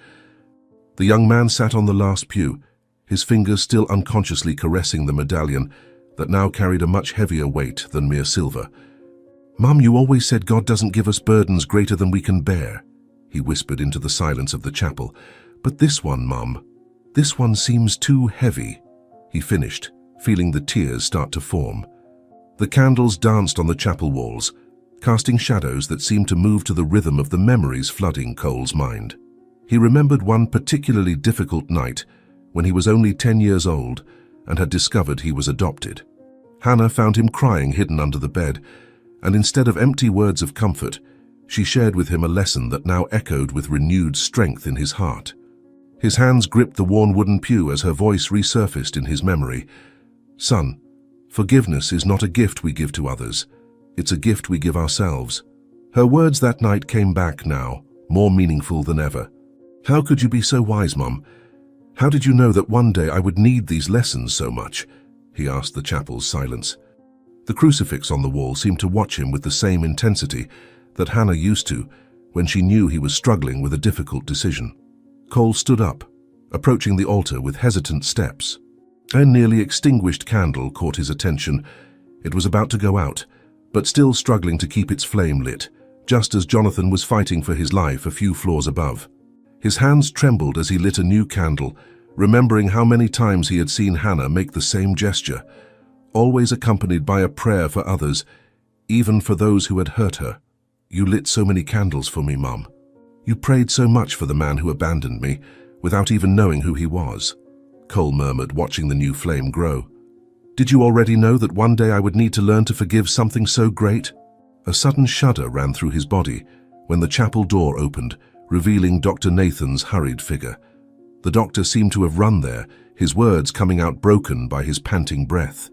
The young man sat on the last pew, his fingers still unconsciously caressing the medallion that now carried a much heavier weight than mere silver. "Mum, you always said God doesn't give us burdens greater than we can bear," he whispered into the silence of the chapel. "But this one, Mum, this one seems too heavy," he finished, feeling the tears start to form. The candles danced on the chapel walls, casting shadows that seemed to move to the rhythm of the memories flooding Cole's mind. He remembered one particularly difficult night when he was only 10 years old and had discovered he was adopted. Hannah found him crying hidden under the bed, and instead of empty words of comfort, she shared with him a lesson that now echoed with renewed strength in his heart. His hands gripped the worn wooden pew as her voice resurfaced in his memory. "Son, forgiveness is not a gift we give to others. It's a gift we give ourselves." Her words that night came back now, more meaningful than ever. "How could you be so wise, Mum? How did you know that one day I would need these lessons so much?" he asked the chapel's silence. The crucifix on the wall seemed to watch him with the same intensity that Hannah used to when she knew he was struggling with a difficult decision. Cole stood up, approaching the altar with hesitant steps. A nearly extinguished candle caught his attention. It was about to go out, but still struggling to keep its flame lit, just as Jonathan was fighting for his life a few floors above. His hands trembled as he lit a new candle, remembering how many times he had seen Hannah make the same gesture, always accompanied by a prayer for others, even for those who had hurt her. "You lit so many candles for me, Mum. You prayed so much for the man who abandoned me, without even knowing who he was," Cole murmured, watching the new flame grow. "Did you already know that one day I would need to learn to forgive something so great?" A sudden shudder ran through his body when the chapel door opened, revealing Dr. Nathan's hurried figure. The doctor seemed to have run there, his words coming out broken by his panting breath.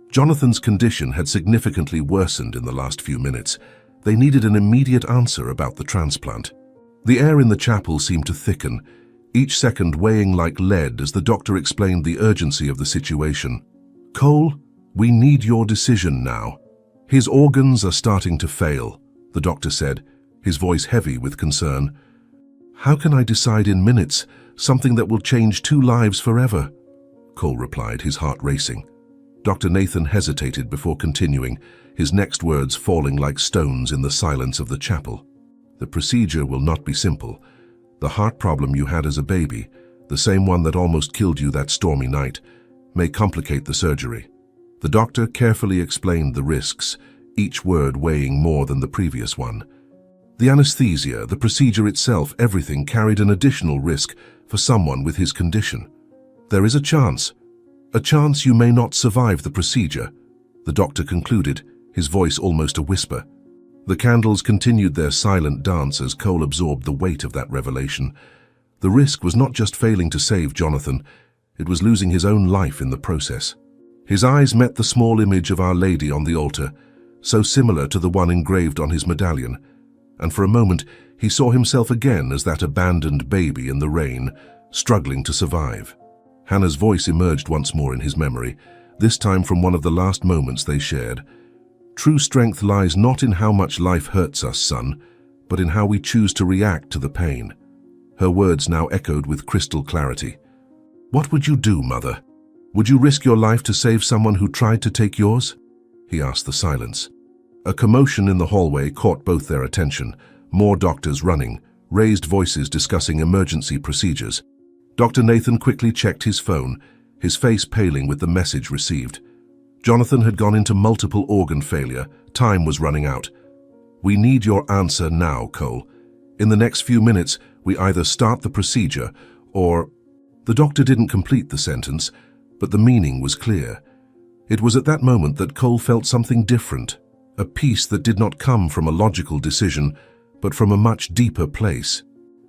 Jonathan's condition had significantly worsened in the last few minutes. They needed an immediate answer about the transplant. The air in the chapel seemed to thicken, each second weighing like lead as the doctor explained the urgency of the situation. "Cole, we need your decision now. His organs are starting to fail," the doctor said, his voice heavy with concern. "How can I decide in minutes something that will change 2 lives forever," Cole replied, his heart racing. Dr. Nathan hesitated before continuing, his next words falling like stones in the silence of the chapel. "The procedure will not be simple. The heart problem you had as a baby, the same one that almost killed you that stormy night, may complicate the surgery." The doctor carefully explained the risks, each word weighing more than the previous one. The anesthesia, the procedure itself, everything carried an additional risk for someone with his condition. "There is a chance you may not survive the procedure," the doctor concluded, his voice almost a whisper. The candles continued their silent dance as Cole absorbed the weight of that revelation. The risk was not just failing to save Jonathan, it was losing his own life in the process. His eyes met the small image of Our Lady on the altar, so similar to the one engraved on his medallion, and for a moment he saw himself again as that abandoned baby in the rain, struggling to survive. Hannah's voice emerged once more in his memory, this time from one of the last moments they shared. "True strength lies not in how much life hurts us, son, but in how we choose to react to the pain." Her words now echoed with crystal clarity. "What would you do, Mother? Would you risk your life to save someone who tried to take yours?" he asked the silence. A commotion in the hallway caught both their attention. More doctors running, raised voices discussing emergency procedures. Dr. Nathan quickly checked his phone, his face paling with the message received. Jonathan had gone into multiple organ failure. Time was running out. "We need your answer now, Cole. In the next few minutes, we either start the procedure or—" The doctor didn't complete the sentence, but the meaning was clear. It was at that moment that Cole felt something different, a peace that did not come from a logical decision, but from a much deeper place.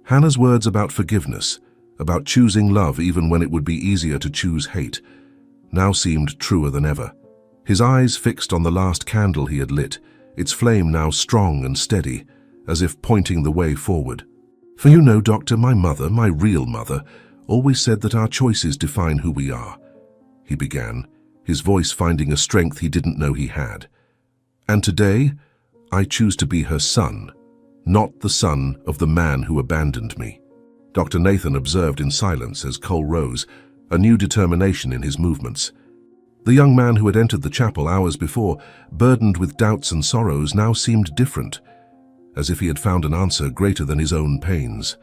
Hannah's words about forgiveness, about choosing love even when it would be easier to choose hate, now seemed truer than ever. His eyes fixed on the last candle he had lit, its flame now strong and steady, as if pointing the way forward. "For you know, Doctor, my mother, my real mother, always said that our choices define who we are," he began, his voice finding a strength he didn't know he had. "And today, I choose to be her son, not the son of the man who abandoned me." Dr. Nathan observed in silence as Cole rose, a new determination in his movements. The young man who had entered the chapel hours before, burdened with doubts and sorrows, now seemed different, as if he had found an answer greater than his own pains.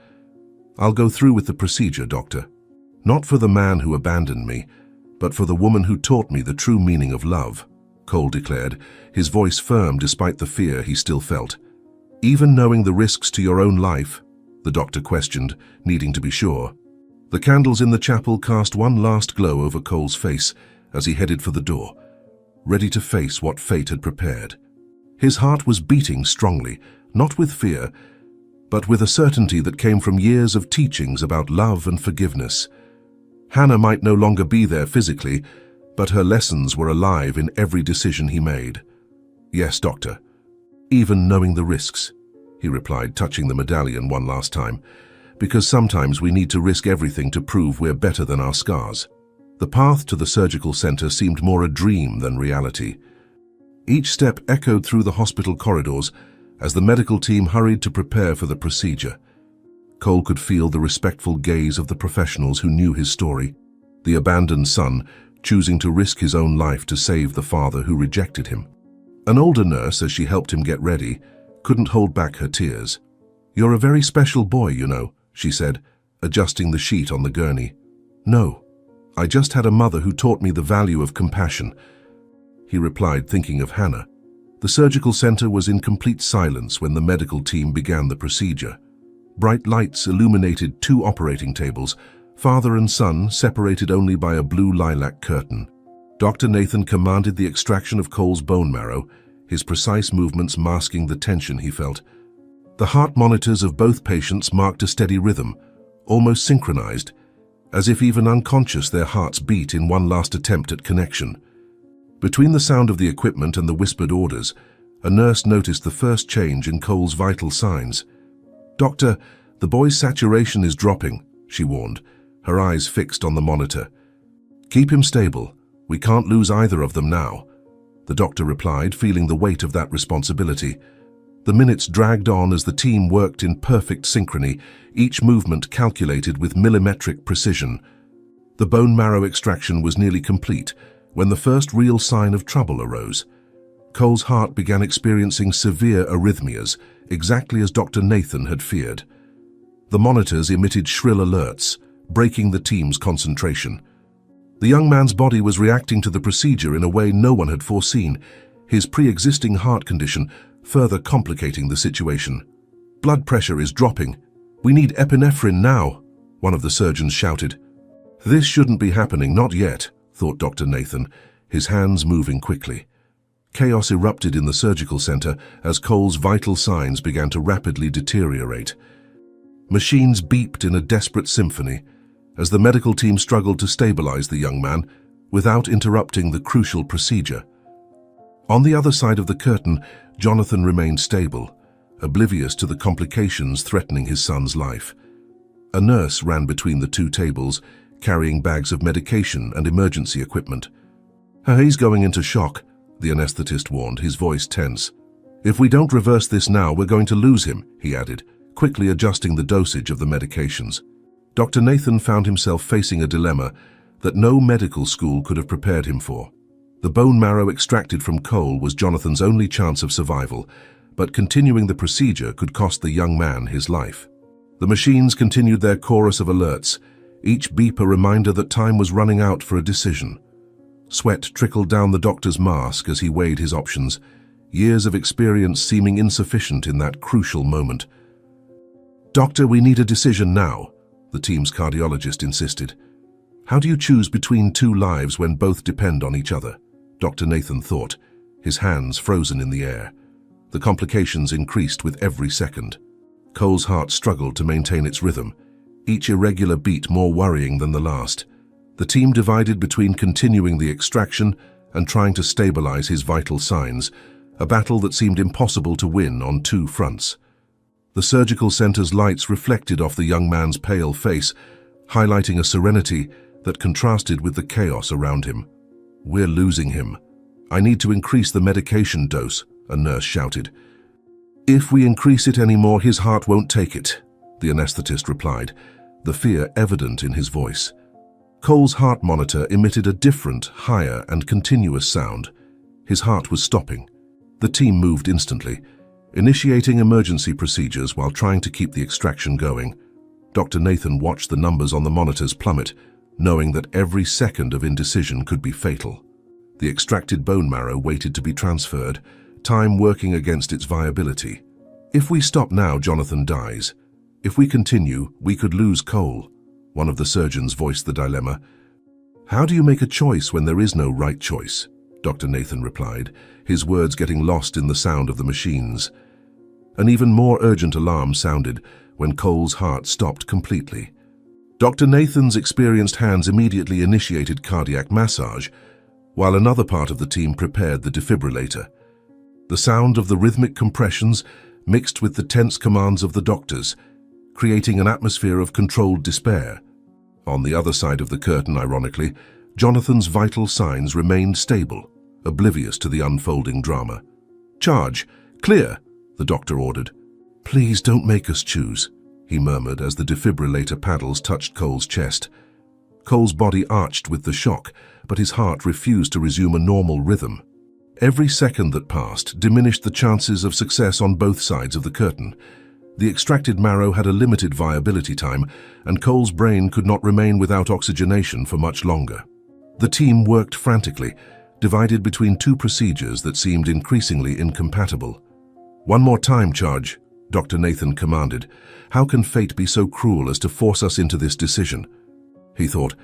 "I'll go through with the procedure, Doctor. Not for the man who abandoned me, but for the woman who taught me the true meaning of love," Cole declared, his voice firm despite the fear he still felt. "Even knowing the risks to your own life?" the doctor questioned, needing to be sure. The candles in the chapel cast one last glow over Cole's face as he headed for the door, ready to face what fate had prepared. His heart was beating strongly, not with fear, but with a certainty that came from years of teachings about love and forgiveness. Hannah might no longer be there physically, but her lessons were alive in every decision he made. "Yes, Doctor. Even knowing the risks," he replied, touching the medallion one last time, "because sometimes we need to risk everything to prove we're better than our scars." The path to the surgical center seemed more a dream than reality. Each step echoed through the hospital corridors as the medical team hurried to prepare for the procedure. Cole could feel the respectful gaze of the professionals who knew his story, the abandoned son choosing to risk his own life to save the father who rejected him. An older nurse, as she helped him get ready, couldn't hold back her tears. "You're a very special boy, you know," she said, adjusting the sheet on the gurney. "No, I just had a mother who taught me the value of compassion," he replied, thinking of Hannah. The surgical center was in complete silence when the medical team began the procedure. Bright lights illuminated 2 operating tables, father and son separated only by a blue lilac curtain. Dr. Nathan commanded the extraction of Cole's bone marrow, his precise movements masking the tension he felt. The heart monitors of both patients marked a steady rhythm, almost synchronized, as if even unconscious their hearts beat in one last attempt at connection. Between the sound of the equipment and the whispered orders, a nurse noticed the first change in Cole's vital signs. "Doctor, the boy's saturation is dropping," she warned, her eyes fixed on the monitor. "Keep him stable. We can't lose either of them now," the doctor replied, feeling the weight of that responsibility. The minutes dragged on as the team worked in perfect synchrony, each movement calculated with millimetric precision. The bone marrow extraction was nearly complete when the first real sign of trouble arose. Cole's heart began experiencing severe arrhythmias, exactly as Dr. Nathan had feared. The monitors emitted shrill alerts, breaking the team's concentration. The young man's body was reacting to the procedure in a way no one had foreseen, his pre-existing heart condition further complicating the situation. "Blood pressure is dropping. We need epinephrine now," one of the surgeons shouted. "This shouldn't be happening, not yet," thought Dr. Nathan, his hands moving quickly. Chaos erupted in the surgical center as Cole's vital signs began to rapidly deteriorate. Machines beeped in a desperate symphony as the medical team struggled to stabilize the young man without interrupting the crucial procedure. On the other side of the curtain, Jonathan remained stable, oblivious to the complications threatening his son's life. A nurse ran between the two tables, carrying bags of medication and emergency equipment. "He's going into shock," the anesthetist warned, his voice tense. "If we don't reverse this now, we're going to lose him," he added, quickly adjusting the dosage of the medications. Dr. Nathan found himself facing a dilemma that no medical school could have prepared him for. The bone marrow extracted from Cole was Jonathan's only chance of survival, but continuing the procedure could cost the young man his life. The machines continued their chorus of alerts, each beep a reminder that time was running out for a decision. Sweat trickled down the doctor's mask as he weighed his options, years of experience seeming insufficient in that crucial moment. "Doctor, we need a decision now," the team's cardiologist insisted. "How do you choose between two lives when both depend on each other?" Dr. Nathan thought, his hands frozen in the air. The complications increased with every second. Cole's heart struggled to maintain its rhythm, each irregular beat more worrying than the last. The team divided between continuing the extraction and trying to stabilize his vital signs, a battle that seemed impossible to win on two fronts. The surgical center's lights reflected off the young man's pale face, highlighting a serenity that contrasted with the chaos around him. "We're losing him. I need to increase the medication dose," a nurse shouted. "If we increase it anymore, his heart won't take it," the anesthetist replied, the fear evident in his voice. Cole's heart monitor emitted a different, higher and continuous sound. His heart was stopping. The team moved instantly, initiating emergency procedures while trying to keep the extraction going. Dr. Nathan watched the numbers on the monitors plummet, knowing that every second of indecision could be fatal. The extracted bone marrow waited to be transferred, time working against its viability. "If we stop now, Jonathan dies. If we continue, we could lose Cole," one of the surgeons voiced the dilemma. "How do you make a choice when there is no right choice?" Dr. Nathan replied, his words getting lost in the sound of the machines. An even more urgent alarm sounded when Cole's heart stopped completely. Dr. Nathan's experienced hands immediately initiated cardiac massage, while another part of the team prepared the defibrillator. The sound of the rhythmic compressions mixed with the tense commands of the doctors, creating an atmosphere of controlled despair. On the other side of the curtain, ironically, Jonathan's vital signs remained stable, oblivious to the unfolding drama. "Charge! Clear!" the doctor ordered. "Please don't make us choose," he murmured as the defibrillator paddles touched Cole's chest. Cole's body arched with the shock, but his heart refused to resume a normal rhythm. Every second that passed diminished the chances of success on both sides of the curtain. The extracted marrow had a limited viability time, and Cole's brain could not remain without oxygenation for much longer. The team worked frantically, divided between two procedures that seemed increasingly incompatible. "One more time, Charge," Dr. Nathan commanded. "How can fate be so cruel as to force us into this decision?" he thought,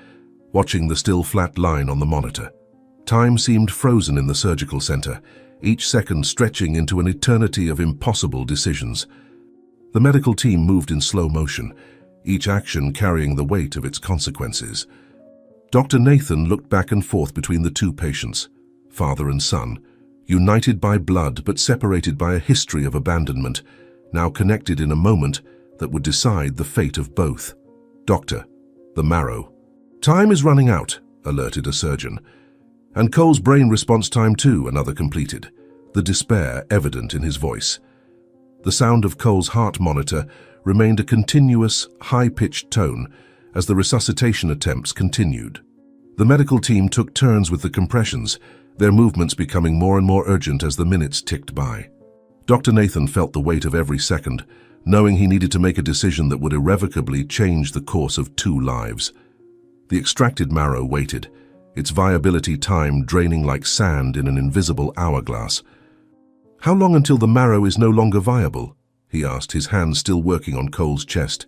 watching the still flat line on the monitor. Time seemed frozen in the surgical center, each second stretching into an eternity of impossible decisions. The medical team moved in slow motion, each action carrying the weight of its consequences. Dr. Nathan looked back and forth between the two patients, father and son, united by blood but separated by a history of abandonment, now connected in a moment that would decide the fate of both. "Doctor, the marrow." "Time is running out," alerted a surgeon. "And Cole's brain response time too," another completed, the despair evident in his voice. The sound of Cole's heart monitor remained a continuous, high-pitched tone as the resuscitation attempts continued. The medical team took turns with the compressions, their movements becoming more and more urgent as the minutes ticked by. Dr. Nathan felt the weight of every second, knowing he needed to make a decision that would irrevocably change the course of 2 lives. The extracted marrow waited, its viability time draining like sand in an invisible hourglass. "How long until the marrow is no longer viable?" he asked, his hands still working on Cole's chest.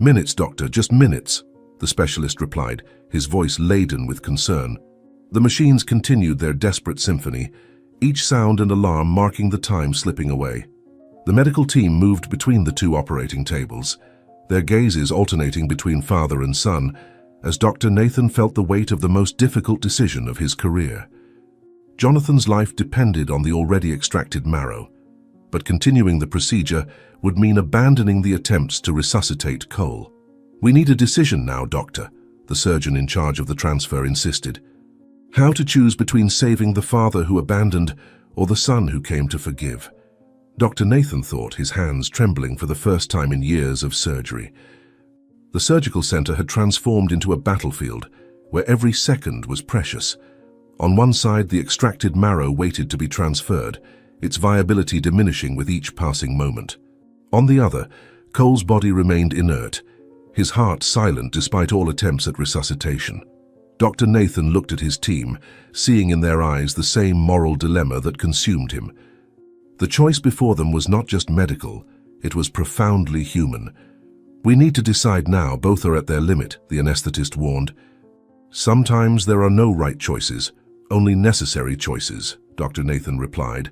"Minutes, doctor, just minutes," the specialist replied, his voice laden with concern. The machines continued their desperate symphony, each sound and alarm marking the time slipping away. The medical team moved between the 2 operating tables, their gazes alternating between father and son, as Dr. Nathan felt the weight of the most difficult decision of his career. Jonathan's life depended on the already extracted marrow, but continuing the procedure would mean abandoning the attempts to resuscitate Cole. "We need a decision now, doctor," the surgeon in charge of the transfer insisted. How to choose between saving the father who abandoned or the son who came to forgive? Dr. Nathan thought, his hands trembling for the first time in years of surgery. The surgical center had transformed into a battlefield where every second was precious. On one side, the extracted marrow waited to be transferred, its viability diminishing with each passing moment. On the other, Cole's body remained inert, his heart silent despite all attempts at resuscitation. Dr. Nathan looked at his team, seeing in their eyes the same moral dilemma that consumed him. The choice before them was not just medical, it was profoundly human. "We need to decide now, both are at their limit," the anesthetist warned. "Sometimes there are no right choices, only necessary choices," Dr. Nathan replied,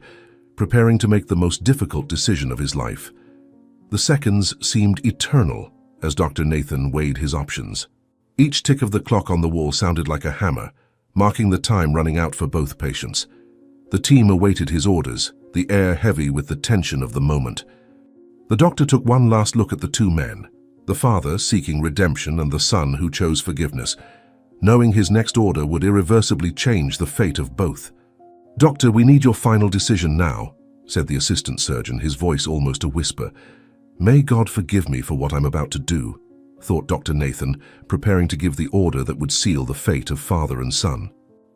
preparing to make the most difficult decision of his life. The seconds seemed eternal as Dr. Nathan weighed his options. Each tick of the clock on the wall sounded like a hammer, marking the time running out for both patients. The team awaited his orders, the air heavy with the tension of the moment. The doctor took one last look at the 2 men, the father seeking redemption and the son who chose forgiveness, knowing his next order would irreversibly change the fate of both. "Doctor, we need your final decision now," said the assistant surgeon, his voice almost a whisper. "May God forgive me for what I'm about to do," thought Dr. Nathan, preparing to give the order that would seal the fate of father and son.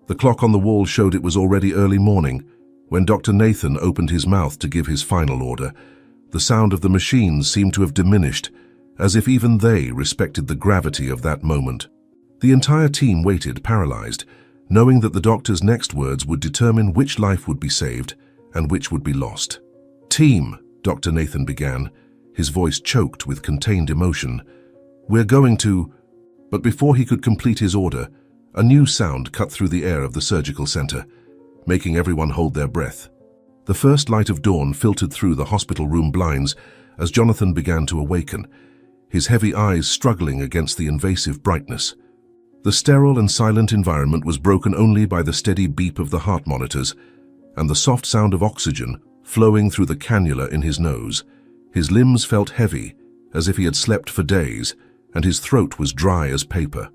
The clock on the wall showed it was already early morning when Dr. Nathan opened his mouth to give his final order. The sound of the machines seemed to have diminished, as if even they respected the gravity of that moment. The entire team waited, paralyzed, knowing that the doctor's next words would determine which life would be saved and which would be lost. "Team," Dr. Nathan began, his voice choked with contained emotion. "We're going to—" But before he could complete his order, a new sound cut through the air of the surgical center, making everyone hold their breath. The first light of dawn filtered through the hospital room blinds as Jonathan began to awaken, his heavy eyes struggling against the invasive brightness. The sterile and silent environment was broken only by the steady beep of the heart monitors and the soft sound of oxygen flowing through the cannula in his nose. His limbs felt heavy, as if he had slept for days, and his throat was dry as paper.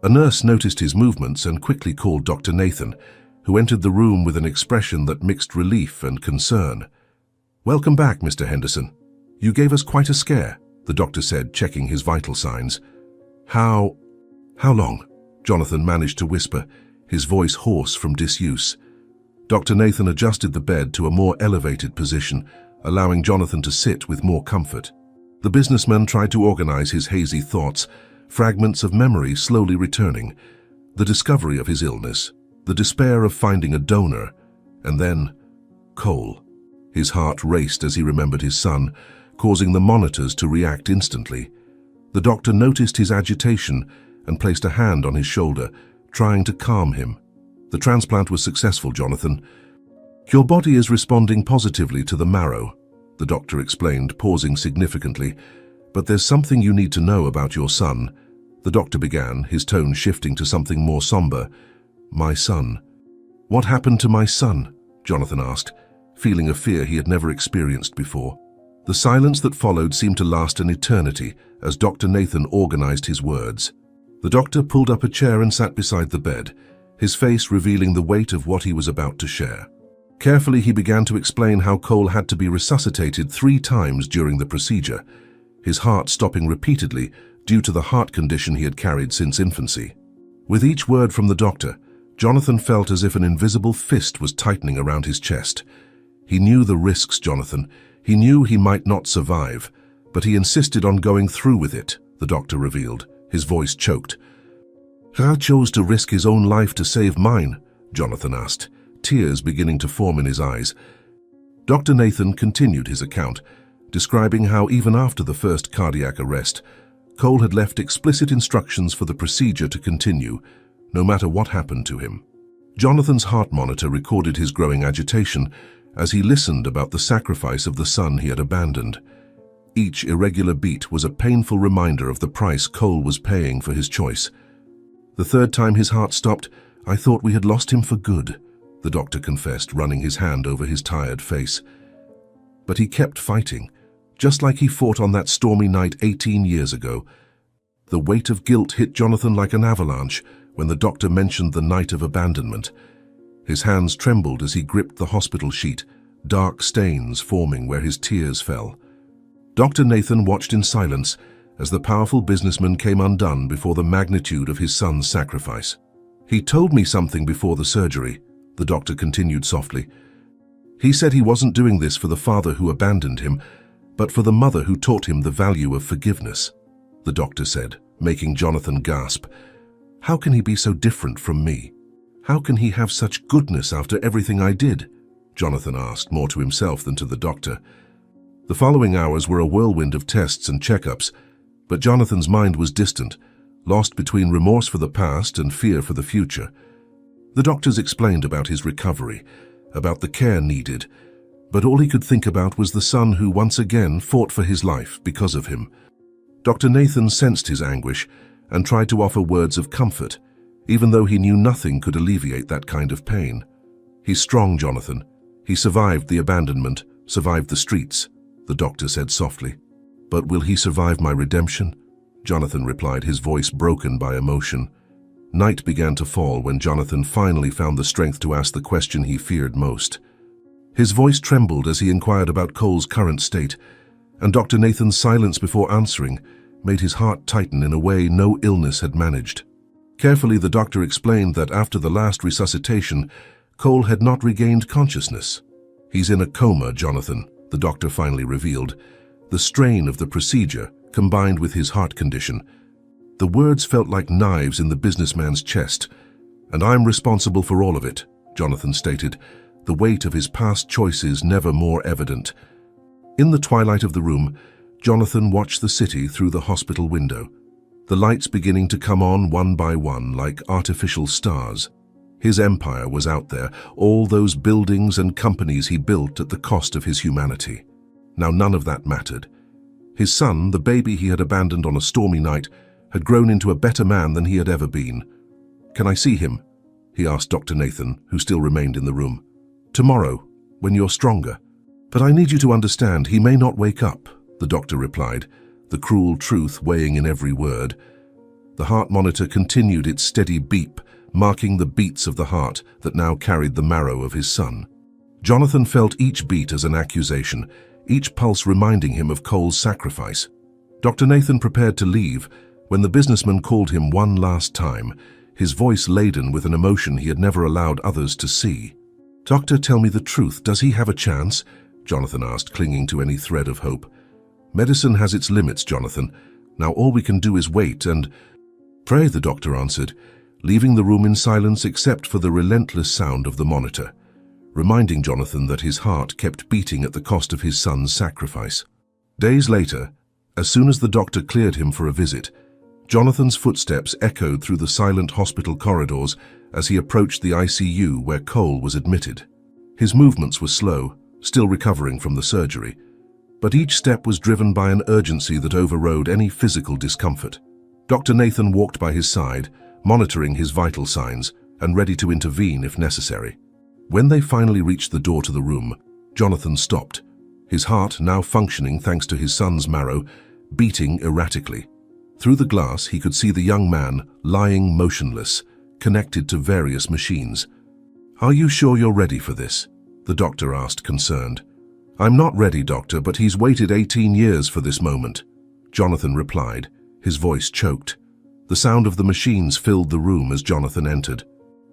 A nurse noticed his movements and quickly called Dr. Nathan, who entered the room with an expression that mixed relief and concern. "Welcome back, Mr. Henderson. You gave us quite a scare," the doctor said, checking his vital signs. How long?" Jonathan managed to whisper, his voice hoarse from disuse. Dr. Nathan adjusted the bed to a more elevated position, allowing Jonathan to sit with more comfort. The businessman tried to organize his hazy thoughts, fragments of memory slowly returning, the discovery of his illness, the despair of finding a donor, and then Cole. His heart raced as he remembered his son, causing the monitors to react instantly. The doctor noticed his agitation and placed a hand on his shoulder, trying to calm him. "The transplant was successful, Jonathan. Your body is responding positively to the marrow," the doctor explained, pausing significantly. "But there's something you need to know about your son," the doctor began, his tone shifting to something more somber. "My son." "What happened to my son?" Jonathan asked, feeling a fear he had never experienced before. The silence that followed seemed to last an eternity as Dr. Nathan organized his words. The doctor pulled up a chair and sat beside the bed, his face revealing the weight of what he was about to share. Carefully, he began to explain how Cole had to be resuscitated 3 times during the procedure, his heart stopping repeatedly due to the heart condition he had carried since infancy. With each word from the doctor, Jonathan felt as if an invisible fist was tightening around his chest. He knew the risks, Jonathan. He knew he might not survive, but he insisted on going through with it, the doctor revealed, his voice choked. "How chose to risk his own life to save mine?" Jonathan asked, tears beginning to form in his eyes. Dr. Nathan continued his account, describing how even after the first cardiac arrest, Cole had left explicit instructions for the procedure to continue, no matter what happened to him. Jonathan's heart monitor recorded his growing agitation as he listened about the sacrifice of the son he had abandoned. Each irregular beat was a painful reminder of the price Cole was paying for his choice. "The 3rd time his heart stopped, I thought we had lost him for good," the doctor confessed, running his hand over his tired face. But he kept fighting, just like he fought on that stormy night 18 years ago. The weight of guilt hit Jonathan like an avalanche when the doctor mentioned the night of abandonment. His hands trembled as he gripped the hospital sheet, dark stains forming where his tears fell. Dr. Nathan watched in silence as the powerful businessman came undone before the magnitude of his son's sacrifice. "He told me something before the surgery," the doctor continued softly. "He said he wasn't doing this for the father who abandoned him, but for the mother who taught him the value of forgiveness," the doctor said, making Jonathan gasp. "How can he be so different from me? How can he have such goodness after everything I did?" Jonathan asked, more to himself than to the doctor. The following hours were a whirlwind of tests and checkups, but Jonathan's mind was distant, lost between remorse for the past and fear for the future. The doctors explained about his recovery, about the care needed, but all he could think about was the son who once again fought for his life because of him. Dr. Nathan sensed his anguish and tried to offer words of comfort, even though he knew nothing could alleviate that kind of pain. "He's strong, Jonathan. He survived the abandonment, survived the streets," the doctor said softly. "But will he survive my redemption?" Jonathan replied, his voice broken by emotion. Night began to fall when Jonathan finally found the strength to ask the question he feared most. His voice trembled as he inquired about Cole's current state, and Dr. Nathan's silence before answering made his heart tighten in a way no illness had managed. Carefully, the doctor explained that after the last resuscitation, Cole had not regained consciousness. "He's in a coma, Jonathan," the doctor finally revealed. The strain of the procedure, combined with his heart condition. The words felt like knives in the businessman's chest. "And I'm responsible for all of it," Jonathan stated, the weight of his past choices never more evident. In the twilight of the room, Jonathan watched the city through the hospital window, the lights beginning to come on one by one like artificial stars. His empire was out there, all those buildings and companies he built at the cost of his humanity. Now none of that mattered. His son, the baby he had abandoned on a stormy night, had grown into a better man than he had ever been. "Can I see him?" he asked Dr. Nathan, who still remained in the room. "Tomorrow, when you're stronger." "But I need you to understand, he may not wake up," the doctor replied, the cruel truth weighing in every word. The heart monitor continued its steady beep, marking the beats of the heart that now carried the marrow of his son. Jonathan felt each beat as an accusation, each pulse reminding him of Cole's sacrifice. Dr. Nathan prepared to leave when the businessman called him one last time, his voice laden with an emotion he had never allowed others to see. "Doctor, tell me the truth. Does he have a chance?" Jonathan asked, clinging to any thread of hope. "Medicine has its limits, Jonathan. Now all we can do is wait and pray," the doctor answered, leaving the room in silence except for the relentless sound of the monitor, reminding Jonathan that his heart kept beating at the cost of his son's sacrifice. Days later, as soon as the doctor cleared him for a visit, Jonathan's footsteps echoed through the silent hospital corridors as he approached the ICU where Cole was admitted. His movements were slow, still recovering from the surgery, but each step was driven by an urgency that overrode any physical discomfort. Dr. Nathan walked by his side, monitoring his vital signs and ready to intervene if necessary. When they finally reached the door to the room, Jonathan stopped, his heart, now functioning thanks to his son's marrow, beating erratically. Through the glass, he could see the young man lying motionless, connected to various machines. "Are you sure you're ready for this?" the doctor asked, concerned. "I'm not ready, doctor, but he's waited 18 years for this moment," Jonathan replied, his voice choked. The sound of the machines filled the room as Jonathan entered.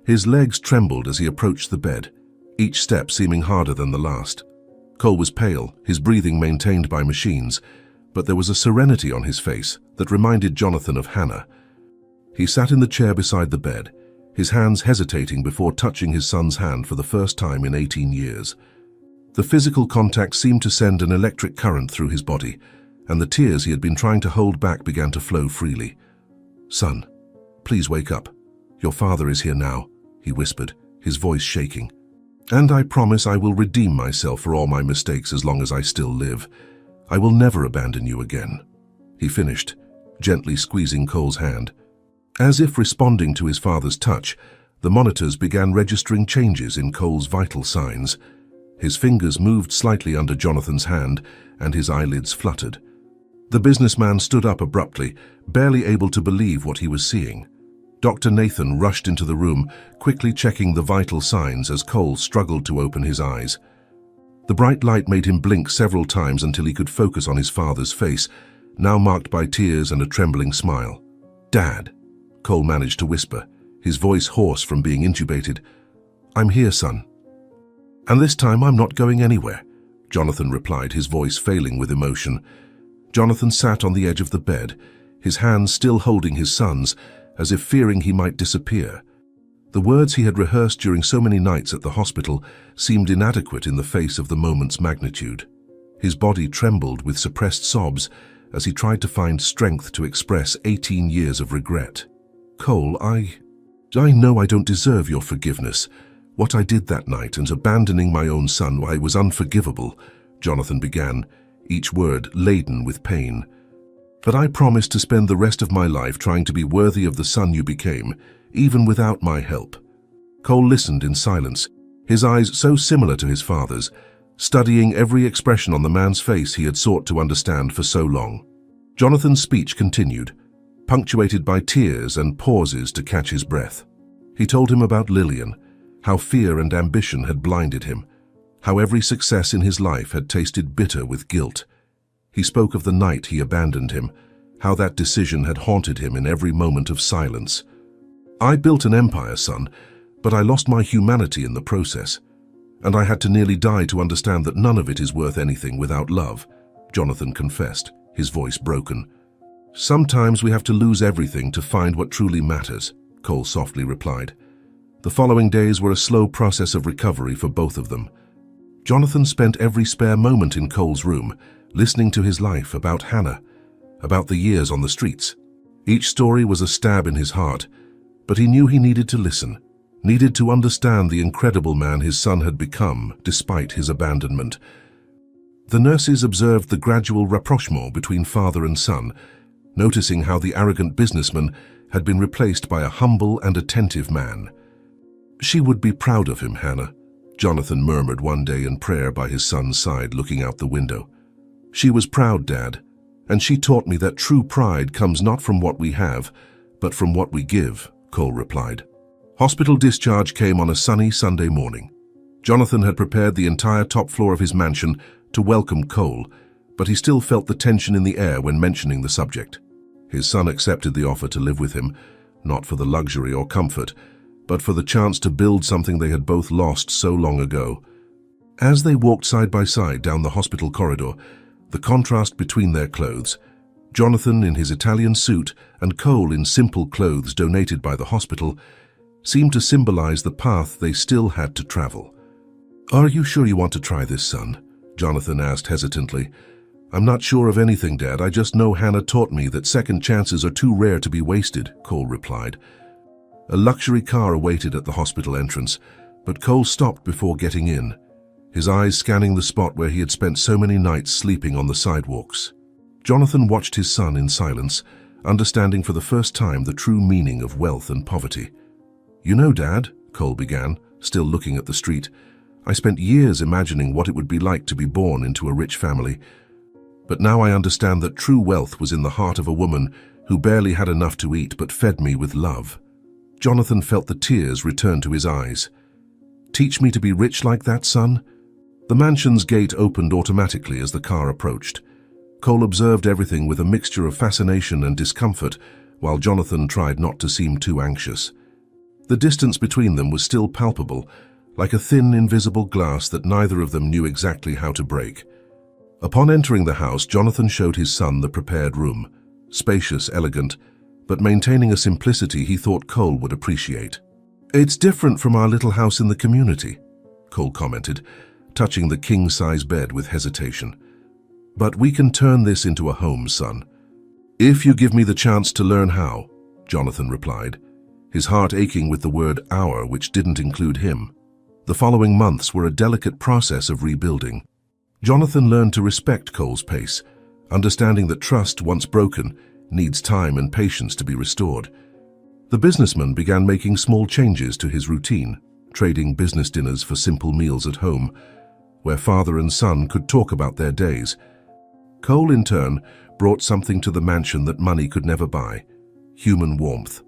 His legs trembled as he approached the bed, each step seeming harder than the last. Cole was pale, his breathing maintained by machines, but there was a serenity on his face that reminded Jonathan of Hannah. He sat in the chair beside the bed, his hands hesitating before touching his son's hand for the first time in 18 years. The physical contact seemed to send an electric current through his body, and the tears he had been trying to hold back began to flow freely. "Son, please wake up. Your father is here now," he whispered, his voice shaking. "And I promise I will redeem myself for all my mistakes as long as I still live. I will never abandon you again," he finished, gently squeezing Cole's hand. As if responding to his father's touch, the monitors began registering changes in Cole's vital signs. His fingers moved slightly under Jonathan's hand, and his eyelids fluttered. The businessman stood up abruptly, barely able to believe what he was seeing. Dr. Nathan rushed into the room, quickly checking the vital signs as Cole struggled to open his eyes. The bright light made him blink several times until he could focus on his father's face, now marked by tears and a trembling smile. "Dad," Cole managed to whisper, his voice hoarse from being intubated. "I'm here, son." "And this time I'm not going anywhere," Jonathan replied, his voice failing with emotion. Jonathan sat on the edge of the bed, his hands still holding his son's, as if fearing he might disappear. The words he had rehearsed during so many nights at the hospital seemed inadequate in the face of the moment's magnitude. His body trembled with suppressed sobs as he tried to find strength to express 18 years of regret. "Cole, I know I don't deserve your forgiveness. What I did that night and abandoning my own son, it was unforgivable," Jonathan began, each word laden with pain. "But I promise to spend the rest of my life trying to be worthy of the son you became, even without my help." Cole listened in silence, his eyes so similar to his father's, studying every expression on the man's face he had sought to understand for so long. Jonathan's speech continued, punctuated by tears and pauses to catch his breath. He told him about Lillian, how fear and ambition had blinded him, how every success in his life had tasted bitter with guilt. He spoke of the night he abandoned him, how that decision had haunted him in every moment of silence. "I built an empire, son, but I lost my humanity in the process. And I had to nearly die to understand that none of it is worth anything without love," Jonathan confessed, his voice broken. "Sometimes we have to lose everything to find what truly matters," Cole softly replied. The following days were a slow process of recovery for both of them. Jonathan spent every spare moment in Cole's room, listening to his life, about Hannah, about the years on the streets. Each story was a stab in his heart, but he knew he needed to listen, needed to understand the incredible man his son had become despite his abandonment. The nurses observed the gradual rapprochement between father and son, noticing how the arrogant businessman had been replaced by a humble and attentive man. "She would be proud of him, Hannah," Jonathan murmured one day in prayer by his son's side, looking out the window. "She was proud, Dad, and she taught me that true pride comes not from what we have, but from what we give," Cole replied. Hospital discharge came on a sunny Sunday morning. Jonathan had prepared the entire top floor of his mansion to welcome Cole, but he still felt the tension in the air when mentioning the subject. His son accepted the offer to live with him, not for the luxury or comfort, but for the chance to build something they had both lost so long ago. As they walked side by side down the hospital corridor, the contrast between their clothes, Jonathan in his Italian suit and Cole in simple clothes donated by the hospital, seemed to symbolize the path they still had to travel. "Are you sure you want to try this, son?" Jonathan asked hesitantly. "I'm not sure of anything, Dad. I just know Hannah taught me that second chances are too rare to be wasted," Cole replied. A luxury car awaited at the hospital entrance, but Cole stopped before getting in, his eyes scanning the spot where he had spent so many nights sleeping on the sidewalks. Jonathan watched his son in silence, understanding for the first time the true meaning of wealth and poverty. "You know, Dad," Cole began, still looking at the street, "I spent years imagining what it would be like to be born into a rich family. But now I understand that true wealth was in the heart of a woman who barely had enough to eat but fed me with love." Jonathan felt the tears return to his eyes. Teach me to be rich like that, son? The mansion's gate opened automatically as the car approached. Cole observed everything with a mixture of fascination and discomfort, while Jonathan tried not to seem too anxious. The distance between them was still palpable, like a thin, invisible glass that neither of them knew exactly how to break. Upon entering the house, Jonathan showed his son the prepared room, spacious, elegant, but maintaining a simplicity he thought Cole would appreciate. "It's different from our little house in the community," Cole commented, touching the king-size bed with hesitation. "But we can turn this into a home, son." "If you give me the chance to learn how," Jonathan replied, his heart aching with the word "our," which didn't include him. The following months were a delicate process of rebuilding. Jonathan learned to respect Cole's pace, understanding that trust, once broken, needs time and patience to be restored. The businessman began making small changes to his routine, trading business dinners for simple meals at home, where father and son could talk about their days. Cole, in turn, brought something to the mansion that money could never buy: human warmth.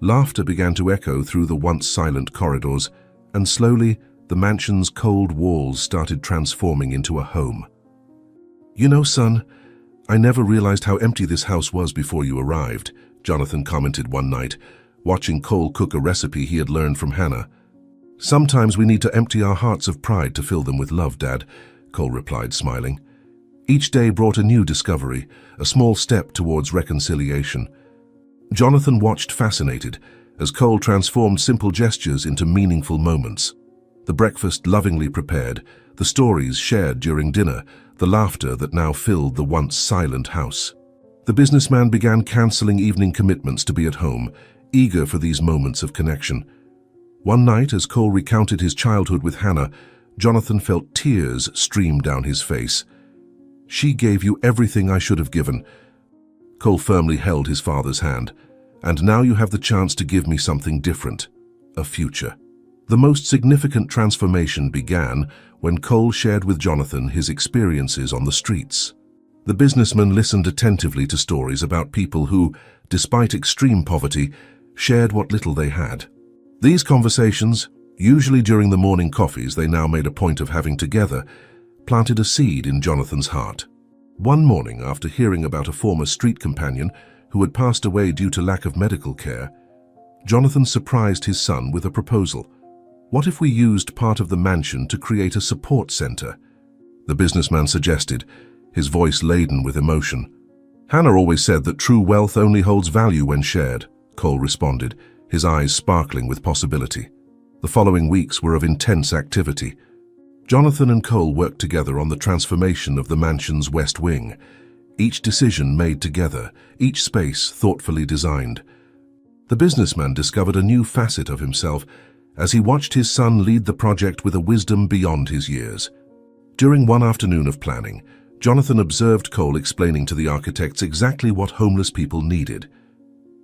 Laughter began to echo through the once silent corridors, and slowly, the mansion's cold walls started transforming into a home. "You know, son, I never realized how empty this house was before you arrived," Jonathan commented one night, watching Cole cook a recipe he had learned from Hannah. "Sometimes we need to empty our hearts of pride to fill them with love, Dad," Cole replied, smiling. Each day brought a new discovery, a small step towards reconciliation. Jonathan watched fascinated as Cole transformed simple gestures into meaningful moments. The breakfast lovingly prepared, the stories shared during dinner, the laughter that now filled the once silent house. The businessman began canceling evening commitments to be at home, eager for these moments of connection. One night, as Cole recounted his childhood with Hannah, Jonathan felt tears stream down his face. "She gave you everything I should have given." Cole firmly held his father's hand. "And now you have the chance to give me something different, a future." The most significant transformation began when Cole shared with Jonathan his experiences on the streets. The businessman listened attentively to stories about people who, despite extreme poverty, shared what little they had. These conversations, usually during the morning coffees they now made a point of having together, planted a seed in Jonathan's heart. One morning, after hearing about a former street companion who had passed away due to lack of medical care, Jonathan surprised his son with a proposal. "What if we used part of the mansion to create a support center?" The businessman suggested, his voice laden with emotion. "Hannah always said that true wealth only holds value when shared," Cole responded, his eyes sparkling with possibility. The following weeks were of intense activity. Jonathan and Cole worked together on the transformation of the mansion's west wing, each decision made together, each space thoughtfully designed. The businessman discovered a new facet of himself as he watched his son lead the project with a wisdom beyond his years. During one afternoon of planning, Jonathan observed Cole explaining to the architects exactly what homeless people needed.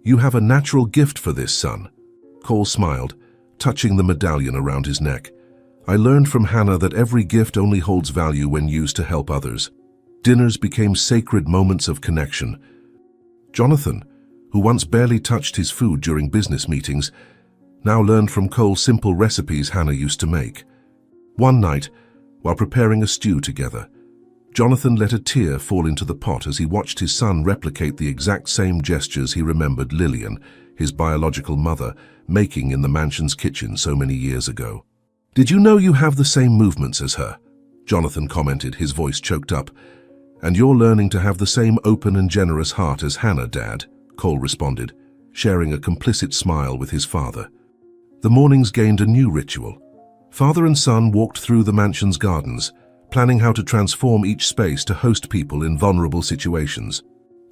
"You have a natural gift for this, son." Cole smiled, touching the medallion around his neck. "I learned from Hannah that every gift only holds value when used to help others." Dinners became sacred moments of connection. Jonathan, who once barely touched his food during business meetings, now learned from Cole simple recipes Hannah used to make. One night, while preparing a stew together, Jonathan let a tear fall into the pot as he watched his son replicate the exact same gestures he remembered Lillian, his biological mother, making in the mansion's kitchen so many years ago. "Did you know you have the same movements as her?" Jonathan commented, his voice choked up. "And you're learning to have the same open and generous heart as Hannah, Dad," Cole responded, sharing a complicit smile with his father. The mornings gained a new ritual. Father and son walked through the mansion's gardens, planning how to transform each space to host people in vulnerable situations.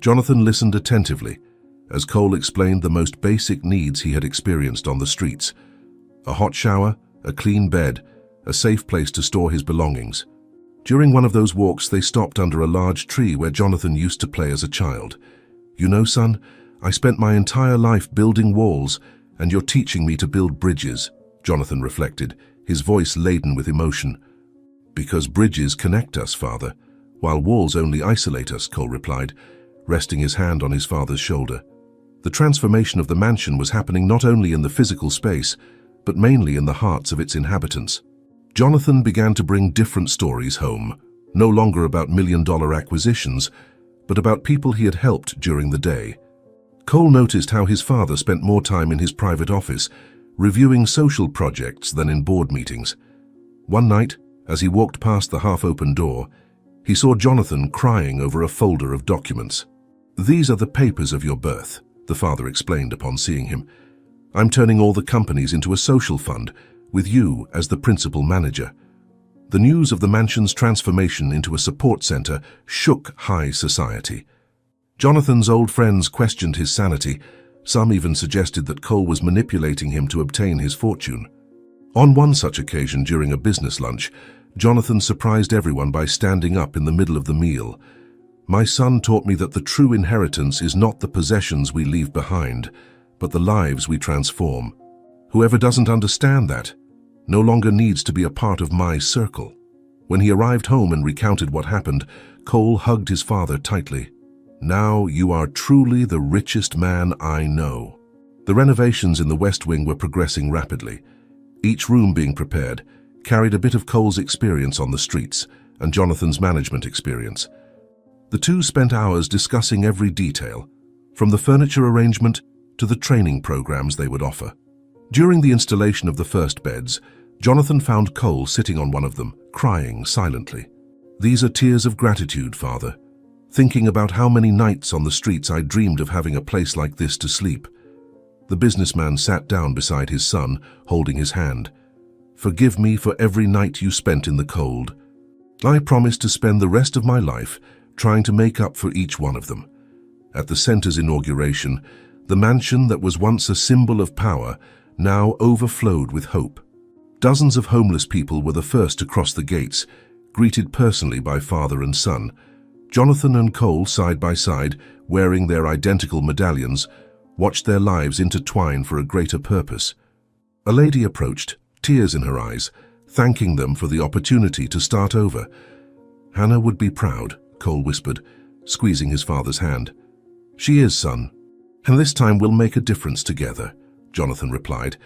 Jonathan listened attentively as Cole explained the most basic needs he had experienced on the streets: a hot shower, a clean bed, a safe place to store his belongings. During one of those walks, they stopped under a large tree where Jonathan used to play as a child. "You know, son, I spent my entire life building walls, and you're teaching me to build bridges," Jonathan reflected, his voice laden with emotion. "Because bridges connect us, Father, while walls only isolate us," Cole replied, resting his hand on his father's shoulder. The transformation of the mansion was happening not only in the physical space, but mainly in the hearts of its inhabitants. Jonathan began to bring different stories home, no longer about million-dollar acquisitions, but about people he had helped during the day. Cole noticed how his father spent more time in his private office, reviewing social projects than in board meetings. One night, as he walked past the half-open door, he saw Jonathan crying over a folder of documents. "These are the papers of your birth," the father explained upon seeing him. "I'm turning all the companies into a social fund, with you as the principal manager." The news of the mansion's transformation into a support center shook high society. Jonathan's old friends questioned his sanity. Some even suggested that Cole was manipulating him to obtain his fortune. On one such occasion during a business lunch, Jonathan surprised everyone by standing up in the middle of the meal. "My son taught me that the true inheritance is not the possessions we leave behind, but the lives we transform. Whoever doesn't understand that no longer needs to be a part of my circle." When he arrived home and recounted what happened, Cole hugged his father tightly. "Now you are truly the richest man I know." The renovations in the West Wing were progressing rapidly. Each room being prepared carried a bit of Cole's experience on the streets and Jonathan's management experience. The two spent hours discussing every detail, from the furniture arrangement to the training programs they would offer. During the installation of the first beds, Jonathan found Cole sitting on one of them, crying silently. "These are tears of gratitude, Father. Thinking about how many nights on the streets I dreamed of having a place like this to sleep." The businessman sat down beside his son, holding his hand. "Forgive me for every night you spent in the cold. I promise to spend the rest of my life trying to make up for each one of them." At the center's inauguration, the mansion that was once a symbol of power now overflowed with hope. Dozens of homeless people were the first to cross the gates, greeted personally by father and son. Jonathan and Cole, side by side, wearing their identical medallions, watched their lives intertwine for a greater purpose. A lady approached, tears in her eyes, thanking them for the opportunity to start over. "Hannah would be proud," Cole whispered, squeezing his father's hand. "She is, son. And this time we'll make a difference together," Jonathan replied,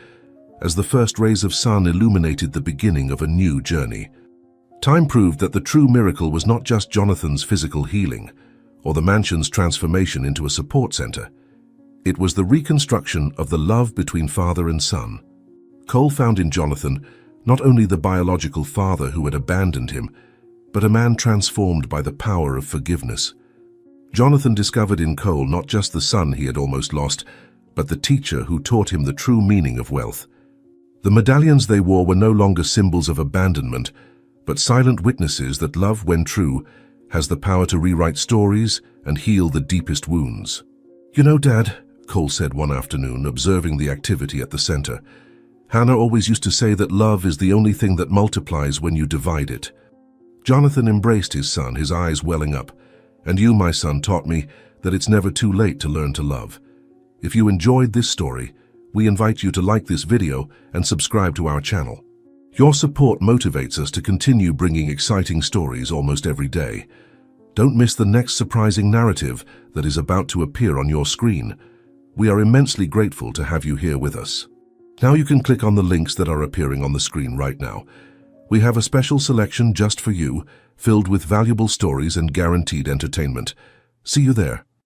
as the first rays of sun illuminated the beginning of a new journey. Time proved that the true miracle was not just Jonathan's physical healing or the mansion's transformation into a support center. It was the reconstruction of the love between father and son. Cole found in Jonathan not only the biological father who had abandoned him, but a man transformed by the power of forgiveness. Jonathan discovered in Cole not just the son he had almost lost, but the teacher who taught him the true meaning of wealth. The medallions they wore were no longer symbols of abandonment, but silent witnesses that love, when true, has the power to rewrite stories and heal the deepest wounds. "You know, Dad," Cole said one afternoon, observing the activity at the center, "Hannah always used to say that love is the only thing that multiplies when you divide it." Jonathan embraced his son, his eyes welling up. "And you, my son, taught me that it's never too late to learn to love." If you enjoyed this story, we invite you to like this video and subscribe to our channel. Your support motivates us to continue bringing exciting stories almost every day. Don't miss the next surprising narrative that is about to appear on your screen. We are immensely grateful to have you here with us. Now you can click on the links that are appearing on the screen right now. We have a special selection just for you, filled with valuable stories and guaranteed entertainment. See you there.